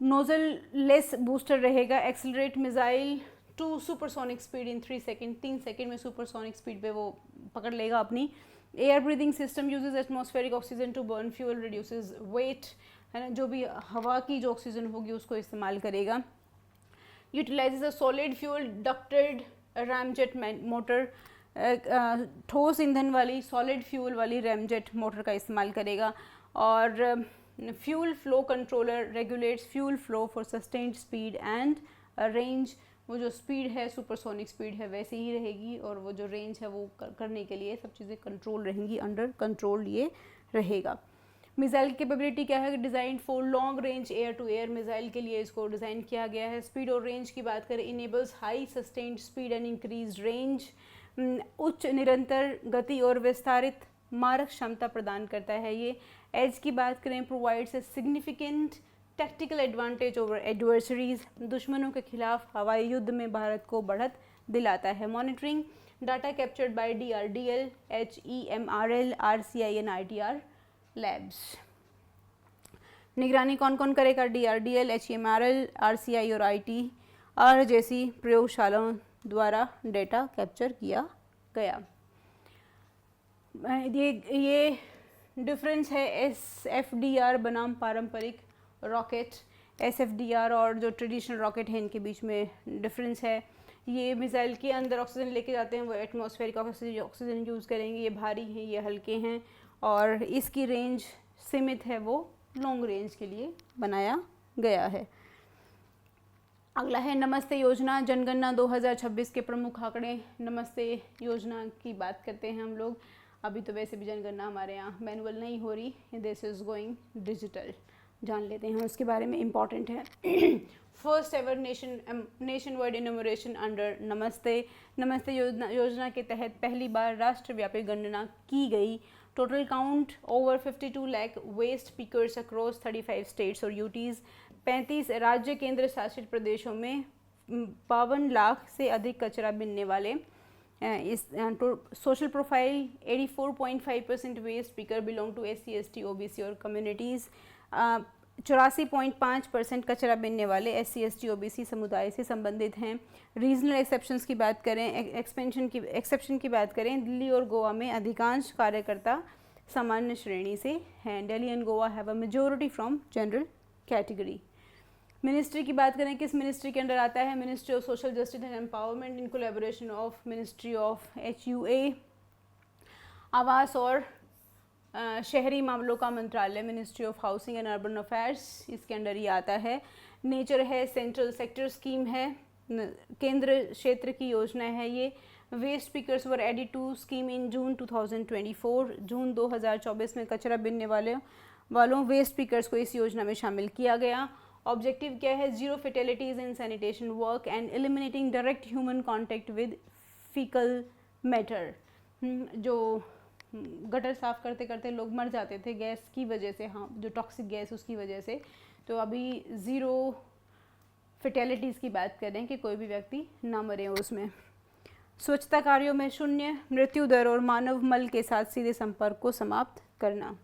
नोजल लेस बूस्टर रहेगा, accelerate missile to supersonic speed in 3 second, 3 second में सुपरसोनिक स्पीड पे वो पकड़ लेगा अपनी। Air breathing system uses atmospheric oxygen to burn fuel, reduces weight, है ना, जो भी हवा की जो ऑक्सीजन होगी उसको इस्तेमाल करेगा। Utilises a solid fuel ducted ramjet motor, ठोस ईंधन वाली सॉलिड फ्यूल वाली रैमजेट मोटर का इस्तेमाल करेगा। और fuel flow controller regulates fuel flow for sustained speed and range, वो जो स्पीड है सुपरसोनिक स्पीड है वैसे ही रहेगी और वो जो रेंज है वो करने के लिए सब चीज़ें कंट्रोल रहेंगी, अंडर कंट्रोल ये रहेगा। मिसाइल की कैपेबिलिटी क्या है, design for long range air to air missile के लिए इसको डिज़ाइन किया गया है। स्पीड और रेंज की बात करें, enables high sustained speed and increase range, उच्च निरंतर गति और विस्तारित मारक क्षमता प्रदान करता है ये। एज की बात करें, provides a significant tactical advantage over adversaries, दुश्मनों के खिलाफ हवाई युद्ध में भारत को बढ़त दिलाता है। Monitoring data captured by DRDL, HEMRL, RCI and ITR labs. निगरानी कौन कौन करेगा, DRDL, HEMRL, RCI और ITR जैसी प्रयोगशालाओं द्वारा डेटा कैप्चर किया गया। ये डिफरेंस है SFDR बनाम पारंपरिक रॉकेट। SFDR और जो ट्रेडिशनल रॉकेट है इनके बीच में डिफरेंस है। ये मिसाइल के अंदर ऑक्सीजन लेके जाते हैं, वो एटमॉस्फेरिक ऑक्सीजन यूज़ करेंगे। ये भारी हैं, ये हल्के हैं और इसकी रेंज सीमित है, वो लॉन्ग रेंज के लिए बनाया गया है। अगला है नमस्ते योजना, जनगणना 2026 के प्रमुख आंकड़े। नमस्ते योजना की बात करते हैं हम लोग। अभी तो वैसे भी जनगणना हमारे यहाँ मैनुअल नहीं हो रही, दिस इज़ गोइंग डिजिटल। जान लेते हैं उसके बारे में, इम्पॉर्टेंट है। First ever nationwide enumeration under NAMASTE. NAMASTE योजना के तहत पहली बार राष्ट्रव्यापी गणना की गई। Total count over 52 lakh waste pickers across 35 states और यूटीज़। 35 राज्य केंद्र शासित प्रदेशों में 52 लाख से अधिक कचरा बीनने वाले। इस social profile 84.5% waste picker belong to SC ST OBC और कम्युनिटीज़। 84.5% कचरा बीनने वाले SC ST OBC समुदाय से संबंधित हैं। रीजनल एक्सेप्शंस की बात करें, एक्सेप्शन की बात करें, दिल्ली और गोवा में अधिकांश कार्यकर्ता सामान्य श्रेणी से हैं। Delhi and Goa have a majority from general category. Ministry की बात करें, किस मिनिस्ट्री के अंडर आता है, ministry of social justice and empowerment in collaboration of ministry of HUA। आवास और शहरी मामलों का मंत्रालय, ministry of housing and urban affairs, इसके अंडर ही आता है। नेचर है, सेंट्रल सेक्टर स्कीम है, केंद्र क्षेत्र की योजना है ये। Waste pickers were added to scheme in June 2024। जून 2024 में कचरा बीनने वालों वेस्ट पिकर्स को इस योजना में शामिल किया गया। ऑब्जेक्टिव क्या है, zero fatalities in sanitation work and eliminating direct human contact with faecal matter. जो गटर साफ़ करते करते लोग मर जाते थे गैस की वजह से, हाँ, जो टॉक्सिक गैस उसकी वजह से, तो अभी ज़ीरो फेटेलिटीज़ की बात करें कि कोई भी व्यक्ति ना मरे उसमें। स्वच्छता कार्यों में शून्य मृत्यु दर और मानव मल के साथ सीधे संपर्क को समाप्त करना।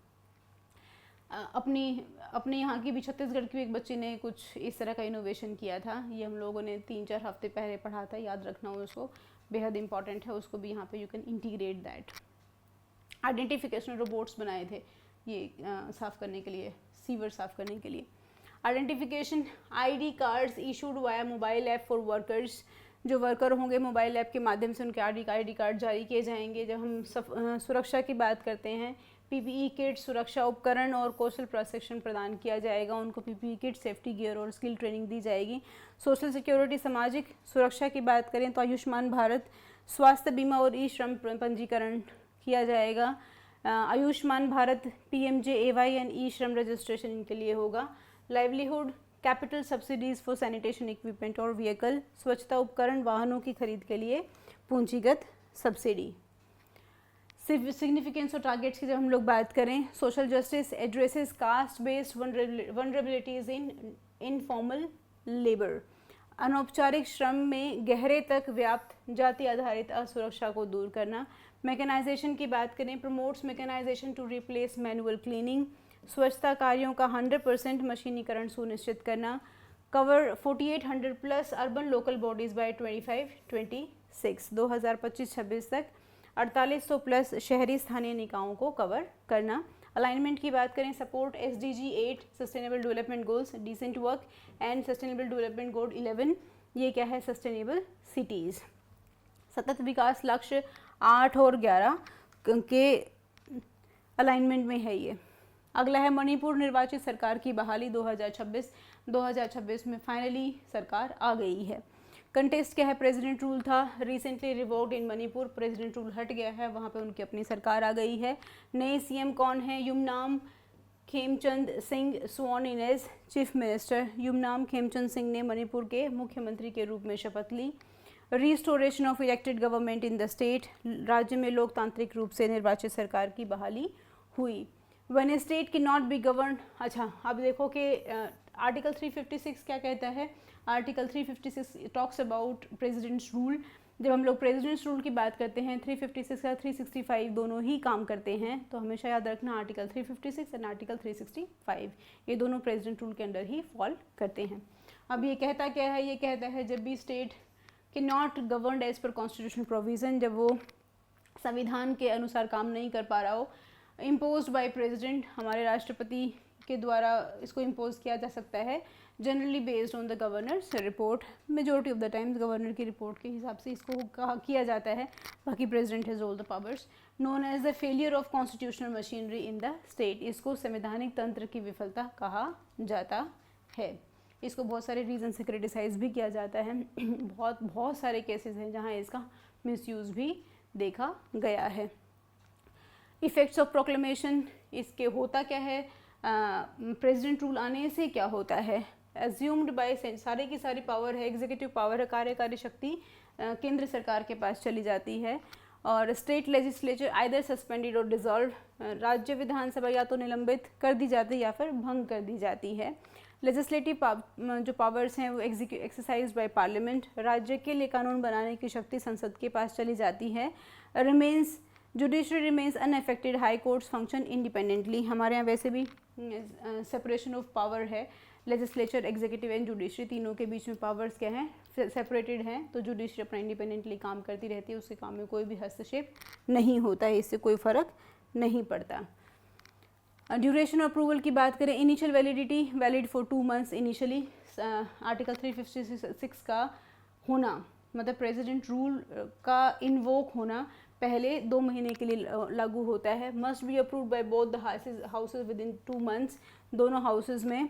अपने यहाँ की भी, छत्तीसगढ़ की भी एक बच्ची ने कुछ इस तरह का इनोवेशन किया था। ये हम लोगों ने 3-4 हफ्ते पहले पढ़ा था, याद रखना उसको, बेहद इंपॉर्टेंट है, उसको भी यहाँ पे you can integrate that. Identification robots बनाए थे ये साफ़ करने के लिए, सीवर साफ़ करने के लिए। Identification ID cards issued via mobile app for workers. जो वर्कर होंगे मोबाइल ऐप के माध्यम से उनके ID कार्ड जारी किए जाएंगे। जब हम सुरक्षा की बात करते हैं, PPE किट, सुरक्षा उपकरण और कौशल प्रशिक्षण प्रदान किया जाएगा। उनको PPE किट, सेफ्टी गियर और स्किल ट्रेनिंग दी जाएगी। सोशल सिक्योरिटी, सामाजिक सुरक्षा की बात करें तो आयुष्मान भारत स्वास्थ्य बीमा और ई-श्रम पंजीकरण किया जाएगा। Ayushman Bharat PMJAY and e-Shram registration इनके लिए होगा। Livelihood, capital subsidies for sanitation equipment और व्हीकल, स्वच्छता उपकरण वाहनों की खरीद के लिए पूंजीगत सब्सिडी। सिग्निफिकेंस और टारगेट्स की जब हम लोग बात करें, social justice addresses caste based vulnerabilities इन इनफॉर्मल लेबर। अनौपचारिक श्रम में गहरे तक व्याप्त जाति आधारित असुरक्षा को दूर करना। मैकेनाइजेशन की बात करें, promotes mechanisation to replace manual cleaning. स्वच्छता कार्यों का 100% मशीनीकरण सुनिश्चित करना। Cover 4800 plus urban local bodies by 2025-26 2025-26 तक 4800 प्लस शहरी स्थानीय निकायों को कवर करना। अलाइनमेंट की बात करें, support SDG 8 sustainable development goals, decent work and sustainable development goal 11, ये क्या है, सस्टेनेबल सिटीज़। सतत विकास लक्ष्य 8 और 11 के अलाइनमेंट में है ये। अगला है मणिपुर निर्वाचित सरकार की बहाली 2026 में फाइनली सरकार आ गई है। कंटेस्ट क्या है, प्रेसिडेंट रूल था, रिसेंटली रिवोक्ड इन मणिपुर, प्रेसिडेंट रूल हट गया है, वहाँ पे उनकी अपनी सरकार आ गई है। नए CM कौन है, Yumnam Khemchand Singh sworn in as chief minister. Yumnam Khemchand Singh ने मणिपुर के मुख्यमंत्री के रूप में शपथ ली। Restoration of elected government in the state, राज्य में लोकतांत्रिक रूप से निर्वाचित सरकार की बहाली हुई। वन ए स्टेट की नॉट बी गवर्न, अच्छा अब देखो कि आर्टिकल 356 क्या कहता है। Article 356 talks about presidents rule. जब हम लोग प्रेसिडेंट्स रूल की बात करते हैं 356 या 365 दोनों ही काम करते हैं, तो हमेशा याद रखना आर्टिकल 356 एंड आर्टिकल 365 ये दोनों प्रेसिडेंट रूल के अंडर ही फॉल करते हैं। अब ये कहता क्या है, ये कहता है जब भी स्टेट के not governed as per constitutional provision, जब वो संविधान के अनुसार काम नहीं कर पा रहा हो, इम्पोज बाय प्रेसिडेंट, हमारे राष्ट्रपति के द्वारा इसको इम्पोज किया जा सकता है, generally based on the governor's report. Majority of the times governor की रिपोर्ट के हिसाब से इसको किया जाता है, बाकी president has all the powers. Known as the failure of constitutional machinery in the state, इसको संवैधानिक तंत्र की विफलता कहा जाता है। इसको बहुत सारे रीज़न से क्रिटिसाइज भी किया जाता है। बहुत सारे केसेस हैं जहाँ इसका मिसयूज़ भी देखा गया है। इफ़ेक्ट्स ऑफ प्रोक्लेमेशन, इसके होता क्या है, प्रेसिडेंट रूल आने से क्या होता है। एज्यूम्ड बाय, सारे की सारी पावर है, एग्जीक्यूटिव पावर है, कार्यकारी शक्ति केंद्र सरकार के पास चली जाती है। और स्टेट लेजिस्लेचर आइदर सस्पेंडेड और डिसॉल्व, राज्य विधानसभा या तो निलंबित कर दी जाती है या फिर भंग कर दी जाती है। लेजिस्लेटिव जो पावर्स हैं वो एक्सरसाइज बाय पार्लियामेंट, राज्य के लिए कानून बनाने की शक्ति संसद के पास चली जाती है। Remains judiciary remains unaffected, high courts function independently, हमारे यहाँ वैसे भी सेपरेशन ऑफ पावर है, लेजिस्लेचर एग्जीक्यूटिव एंड जुडिशरी तीनों के बीच में पावर्स क्या हैं, सेपरेटेड हैं, तो जुडिशरी अपना इंडिपेंडेंटली काम करती रहती है, उसके काम में कोई भी हस्तक्षेप नहीं होता है, इससे कोई फ़र्क नहीं पड़ता। ड्यूरेशन अप्रूवल की बात करें, initial validity valid for 2 months initially, article 356 का होना मतलब प्रेसिडेंट रूल का इन्वोक होना पहले 2 महीने के लिए लागू होता है। Must be approved by both the houses with in 2 months, दोनों हाउसेज में,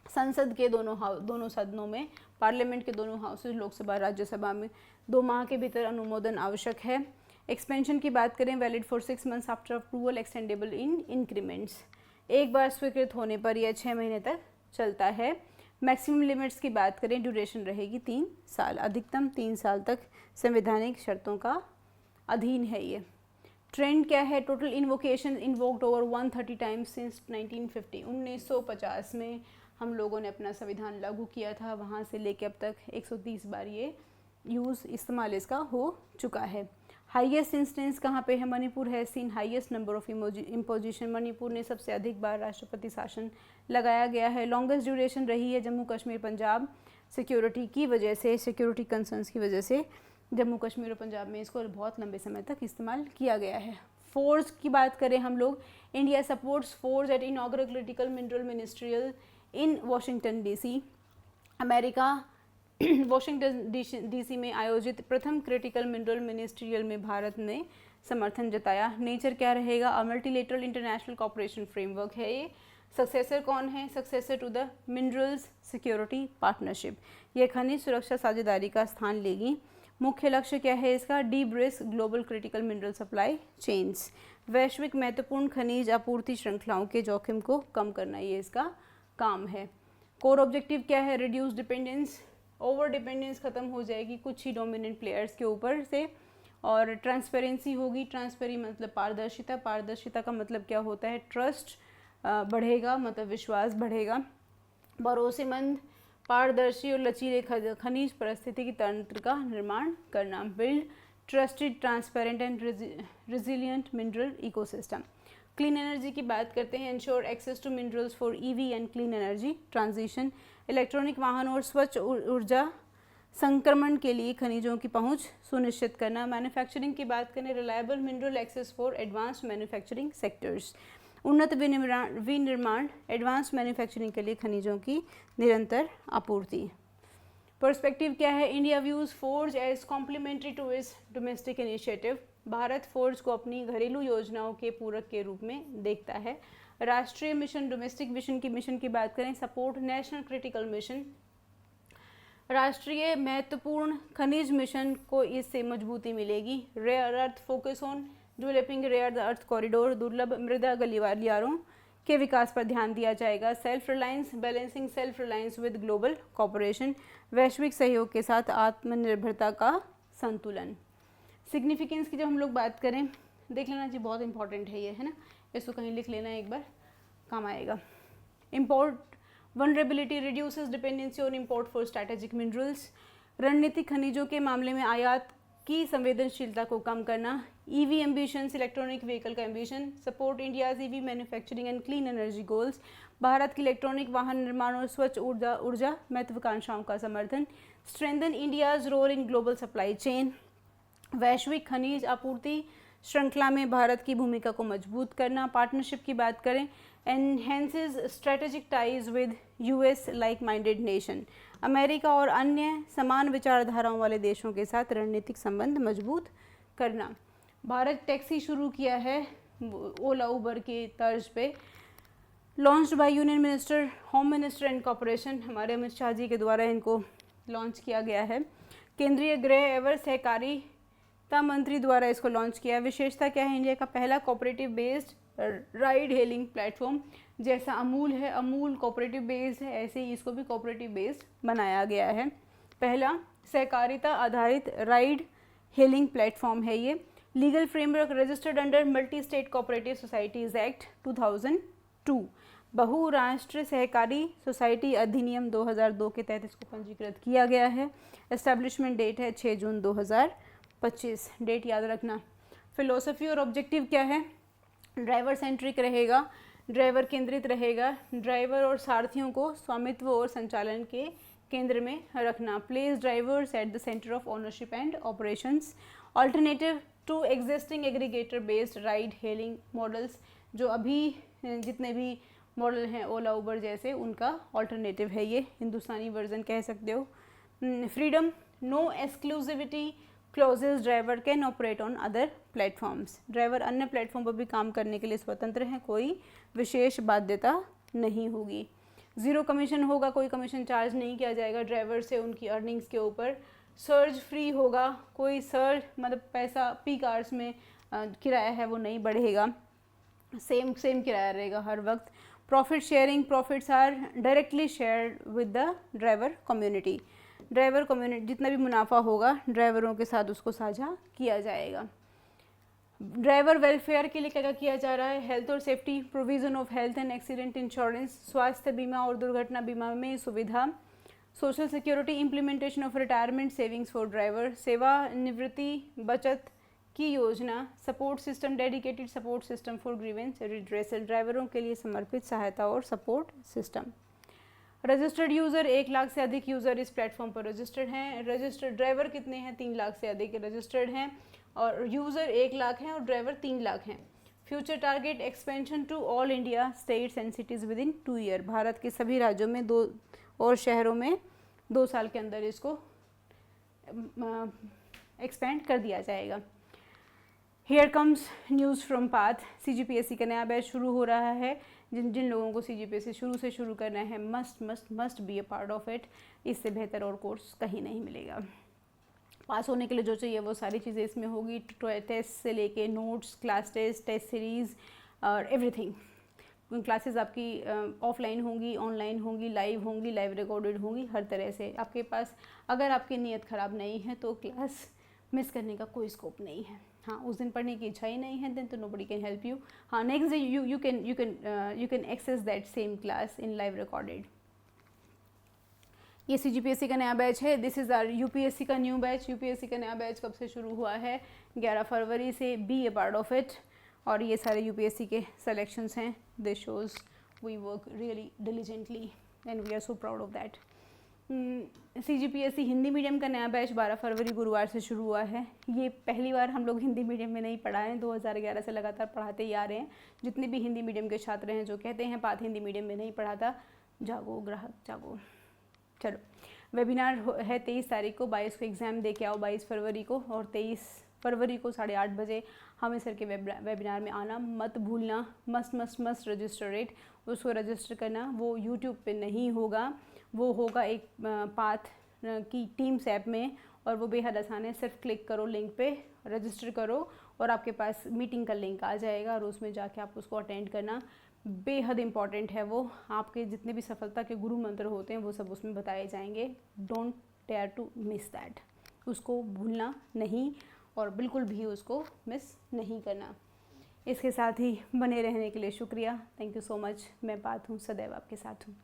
संसद के दोनों सदनों में, पार्लियामेंट के दोनों हाउसेज, लोकसभा राज्यसभा में 2 माह के भीतर अनुमोदन आवश्यक है। एक्सपेंशन की बात करें, valid for 6 months after approval, extendable in increments, एक बार स्वीकृत होने पर यह 6 महीने तक चलता है। मैक्सिमम लिमिट्स की बात करें, ड्यूरेशन रहेगी 3 साल, अधिकतम 3 साल तक संवैधानिक शर्तों का अधीन है ये। ट्रेंड क्या है, total invocation invoked over 130 times since 1950, 1950 में हम लोगों ने अपना संविधान लागू किया था, वहाँ से लेके अब तक 130 बार ये इस्तेमाल इसका हो चुका है। हाईएस्ट इंस्टेंस कहाँ पे है, मणिपुर है seen highest number of imposition, Manipur ने सबसे अधिक बार राष्ट्रपति शासन लगाया गया है। लॉन्गेस्ट ड्यूरेशन रही है जम्मू कश्मीर पंजाब, सिक्योरिटी की वजह से, सिक्योरिटी कंसर्न्स की वजह से जम्मू कश्मीर और पंजाब में इसको बहुत लंबे समय तक इस्तेमाल किया गया है। फोर्स की बात करें हम लोग, India supports force at inaugural critical mineral ministerial in Washington DC, America Washington DC में आयोजित प्रथम क्रिटिकल मिनरल मिनिस्ट्रियल में भारत ने समर्थन जताया। नेचर क्या रहेगा, a multilateral international cooperation framework है ये। सक्सेसर कौन है, successor to the minerals security partnership, ये खनिज सुरक्षा साझेदारी का स्थान लेगी। मुख्य लक्ष्य क्या है इसका, deep risk global critical mineral supply chains, वैश्विक महत्वपूर्ण खनिज आपूर्ति श्रृंखलाओं के जोखिम को कम करना, ये इसका काम है। कोर ऑब्जेक्टिव क्या है, रिड्यूस डिपेंडेंस, ओवर डिपेंडेंस ख़त्म हो जाएगी कुछ ही डोमिनेंट प्लेयर्स के ऊपर से, और ट्रांसपेरेंसी होगी, ट्रांसपेरी मतलब पारदर्शिता, पारदर्शिता का मतलब क्या होता है, ट्रस्ट बढ़ेगा मतलब विश्वास बढ़ेगा। भरोसेमंद, पारदर्शी और लचीले खनिज पारिस्थितिकी तंत्र का निर्माण करना, build trusted transparent and resilient mineral ecosystem. Clean energy की बात करते हैं, ensure access to minerals for EV and clean energy transition, electronic वाहन और स्वच्छ ऊर्जा संक्रमण के लिए खनिजों की पहुंच सुनिश्चित करना। मैन्युफैक्चरिंग की बात करें, reliable mineral access for advanced manufacturing sectors, उन्नत विनिर्माण एडवांस मैन्युफैक्चरिंग के लिए खनिजों की निरंतर आपूर्ति। पर्सपेक्टिव क्या है, India views forge as complementary to its domestic initiative, Bharat forge को अपनी घरेलू योजनाओं के पूरक के रूप में देखता है। राष्ट्रीय मिशन, डोमेस्टिक मिशन की बात करें, सपोर्ट नेशनल क्रिटिकल मिशन, राष्ट्रीय महत्वपूर्ण खनिज मिशन को इससे मजबूती मिलेगी। Rare earth focus on developing rare earth corridor, दुर्लभ मृदा गलियारों के विकास पर ध्यान दिया जाएगा। Self reliance, balancing self reliance with global cooperation, वैश्विक सहयोग के साथ आत्मनिर्भरता का संतुलन। सिग्निफिकेंस की जब हम लोग बात करें, देख लेना जी, बहुत इंपॉर्टेंट है ये, है ना, इसको कहीं लिख लेना एक बार, काम आएगा। Import vulnerability reduces dependency on import for strategic minerals, रणनीतिक खनिजों के मामले में आयात की संवेदनशीलता को कम करना। ईवी एम्बिशंस, इलेक्ट्रॉनिक व्हीकल का ambition, support India's EV manufacturing and clean energy goals, Bharat की इलेक्ट्रॉनिक वाहन निर्माण और स्वच्छ ऊर्जा महत्वाकांक्षाओं का समर्थन। Strengthen India's role in global supply chain, वैश्विक खनिज आपूर्ति श्रृंखला में भारत की भूमिका को मजबूत करना। पार्टनरशिप की बात करें, enhances strategic ties with US like minded nation, America और अन्य समान विचारधाराओं वाले देशों के साथ रणनीतिक संबंध मजबूत करना। भारत टैक्सी शुरू किया है ओला उबर के तर्ज पे, launched by union minister, home minister and corporation, हमारे अमित शाह जी के द्वारा इनको लॉन्च किया गया है। केंद्रीय गृह एवं सहकारिता मंत्री द्वारा इसको लॉन्च किया। विशेषता क्या है, इंडिया का पहला cooperative based ride hailing platform, जैसा अमूल है, अमूल कोऑपरेटिव बेस्ड है, ऐसे ही इसको भी कोऑपरेटिव बेस्ड बनाया गया है। पहला सहकारिता आधारित राइड हेलिंग प्लेटफॉर्म है ये। Legal framework registered under multi state cooperative societies act 2002, बहुराष्ट्रीय सहकारी सोसाइटी अधिनियम 2002 के तहत इसको पंजीकृत किया गया है। एस्टैब्लिशमेंट डेट है 6 जून 2025, डेट याद रखना। फिलोसफी और ऑब्जेक्टिव क्या है, ड्राइवर सेंट्रिक रहेगा, ड्राइवर केंद्रित रहेगा, ड्राइवर और सारथियों को स्वामित्व और संचालन के केंद्र में रखना। Place drivers at the centre of ownership and operations. Alternative to existing aggregator based ride hailing models, जो अभी जितने भी मॉडल हैं ओला उबर जैसे, उनका अल्टरनेटिव है ये, हिंदुस्तानी वर्जन कह सकते हो। Freedom, no exclusivity clauses, driver can operate on other platforms, driver अन्य प्लेटफॉर्म पर भी काम करने के लिए स्वतंत्र हैं, कोई विशेष बाध्यता नहीं होगी। ज़ीरो कमीशन होगा, कोई कमीशन चार्ज नहीं किया जाएगा ड्राइवर से उनकी अर्निंग्स के ऊपर। सर्ज फ्री होगा, कोई सर्ज मतलब पैसा पीक आवर्स में किराया है वो नहीं बढ़ेगा, सेम किराया रहेगा हर वक्त। Profit sharing, profits are directly shared with the driver community, driver community जितना भी मुनाफा होगा ड्राइवरों के साथ उसको साझा किया जाएगा। ड्राइवर वेलफेयर के लिए क्या किया जा रहा है, हेल्थ और safety, provision of health and accident insurance, स्वास्थ्य बीमा और दुर्घटना बीमा में सुविधा। Social security, implementation of retirement savings for driver, सेवानिवृत्ति बचत की योजना, support system, dedicated support system for grievance redressal, ड्राइवरों के लिए समर्पित सहायता और support system. Registered user, 1 lakh से अधिक यूज़र इस प्लेटफॉर्म पर रजिस्टर्ड हैं। रजिस्टर्ड ड्राइवर कितने हैं, 3 लाख से अधिक रजिस्टर्ड हैं, और यूज़र 1 लाख हैं और ड्राइवर 3 लाख हैं। Future target, expansion to all India states and cities within 2 year, भारत के सभी राज्यों में 2 और शहरों में 2 साल के अंदर इसको एक्सपेंड कर दिया जाएगा। Here comes news from path, CGPSC का नया बैच शुरू हो रहा है। जिन लोगों को CGPSC शुरू करना है, must be a part of it, इससे बेहतर और कोर्स कहीं नहीं मिलेगा। पास होने के लिए जो चाहिए वो सारी चीज़ें इसमें होगी, टेस्ट से लेके नोट्स, क्लास टेस्ट सीरीज़ और एवरीथिंग। क्लासेस आपकी ऑफलाइन होंगी, ऑनलाइन होंगी, लाइव रिकॉर्डेड होंगी, हर तरह से आपके पास। अगर आपकी नीयत ख़राब नहीं है तो क्लास मिस करने का कोई स्कोप नहीं है। हाँ, उस दिन पढ़ने की इच्छा ही नहीं है देन तो नोबडी कैन हेल्प यू। हाँ, next day you can access that same class in live recorded. ये CGPSC का नया बैच है। दिस इज़ आर UPSC का न्यू बैच। UPSC का नया बैच कब से शुरू हुआ है, 11 फरवरी से। Be a part of it. और ये सारे UPSC के सेलेक्शंस हैं। This shows we work really diligently and we are so proud of that. CGPSC Hindi medium का नया बैच 12 फरवरी गुरुवार से शुरू हुआ है। ये पहली बार हम लोग हिंदी मीडियम में नहीं पढ़ाए हैं, 2011 से लगातार पढ़ाते ही आ रहे हैं। जितने भी हिंदी मीडियम के छात्र हैं जो कहते हैं पाथ हिंदी मीडियम में नहीं पढ़ाता, जागो ग्राहक जागो। चलो, वेबिनार है 23 तारीख को, 22 को एग्ज़ाम दे के आओ 22 फरवरी को, और 23 फरवरी को 8:30 बजे हमें सर के वेबिनार में आना मत भूलना। मस्ट रजिस्टर इट, उसको रजिस्टर करना। वो यूट्यूब पे नहीं होगा, वो होगा एक पाथ की टीम्स ऐप में, और वो बेहद आसान है। सिर्फ क्लिक करो लिंक पे, रजिस्टर करो और आपके पास मीटिंग का लिंक आ जाएगा और उसमें जाके आप उसको अटेंड करना। बेहद इम्पॉर्टेंट है वो, आपके जितने भी सफलता के गुरु मंत्र होते हैं वो सब उसमें बताए जाएंगे। Don't dare to miss that, उसको भूलना नहीं और बिल्कुल भी उसको मिस नहीं करना। इसके साथ ही बने रहने के लिए शुक्रिया। Thank you so much. मैं बात हूँ, सदैव आपके साथ हूँ।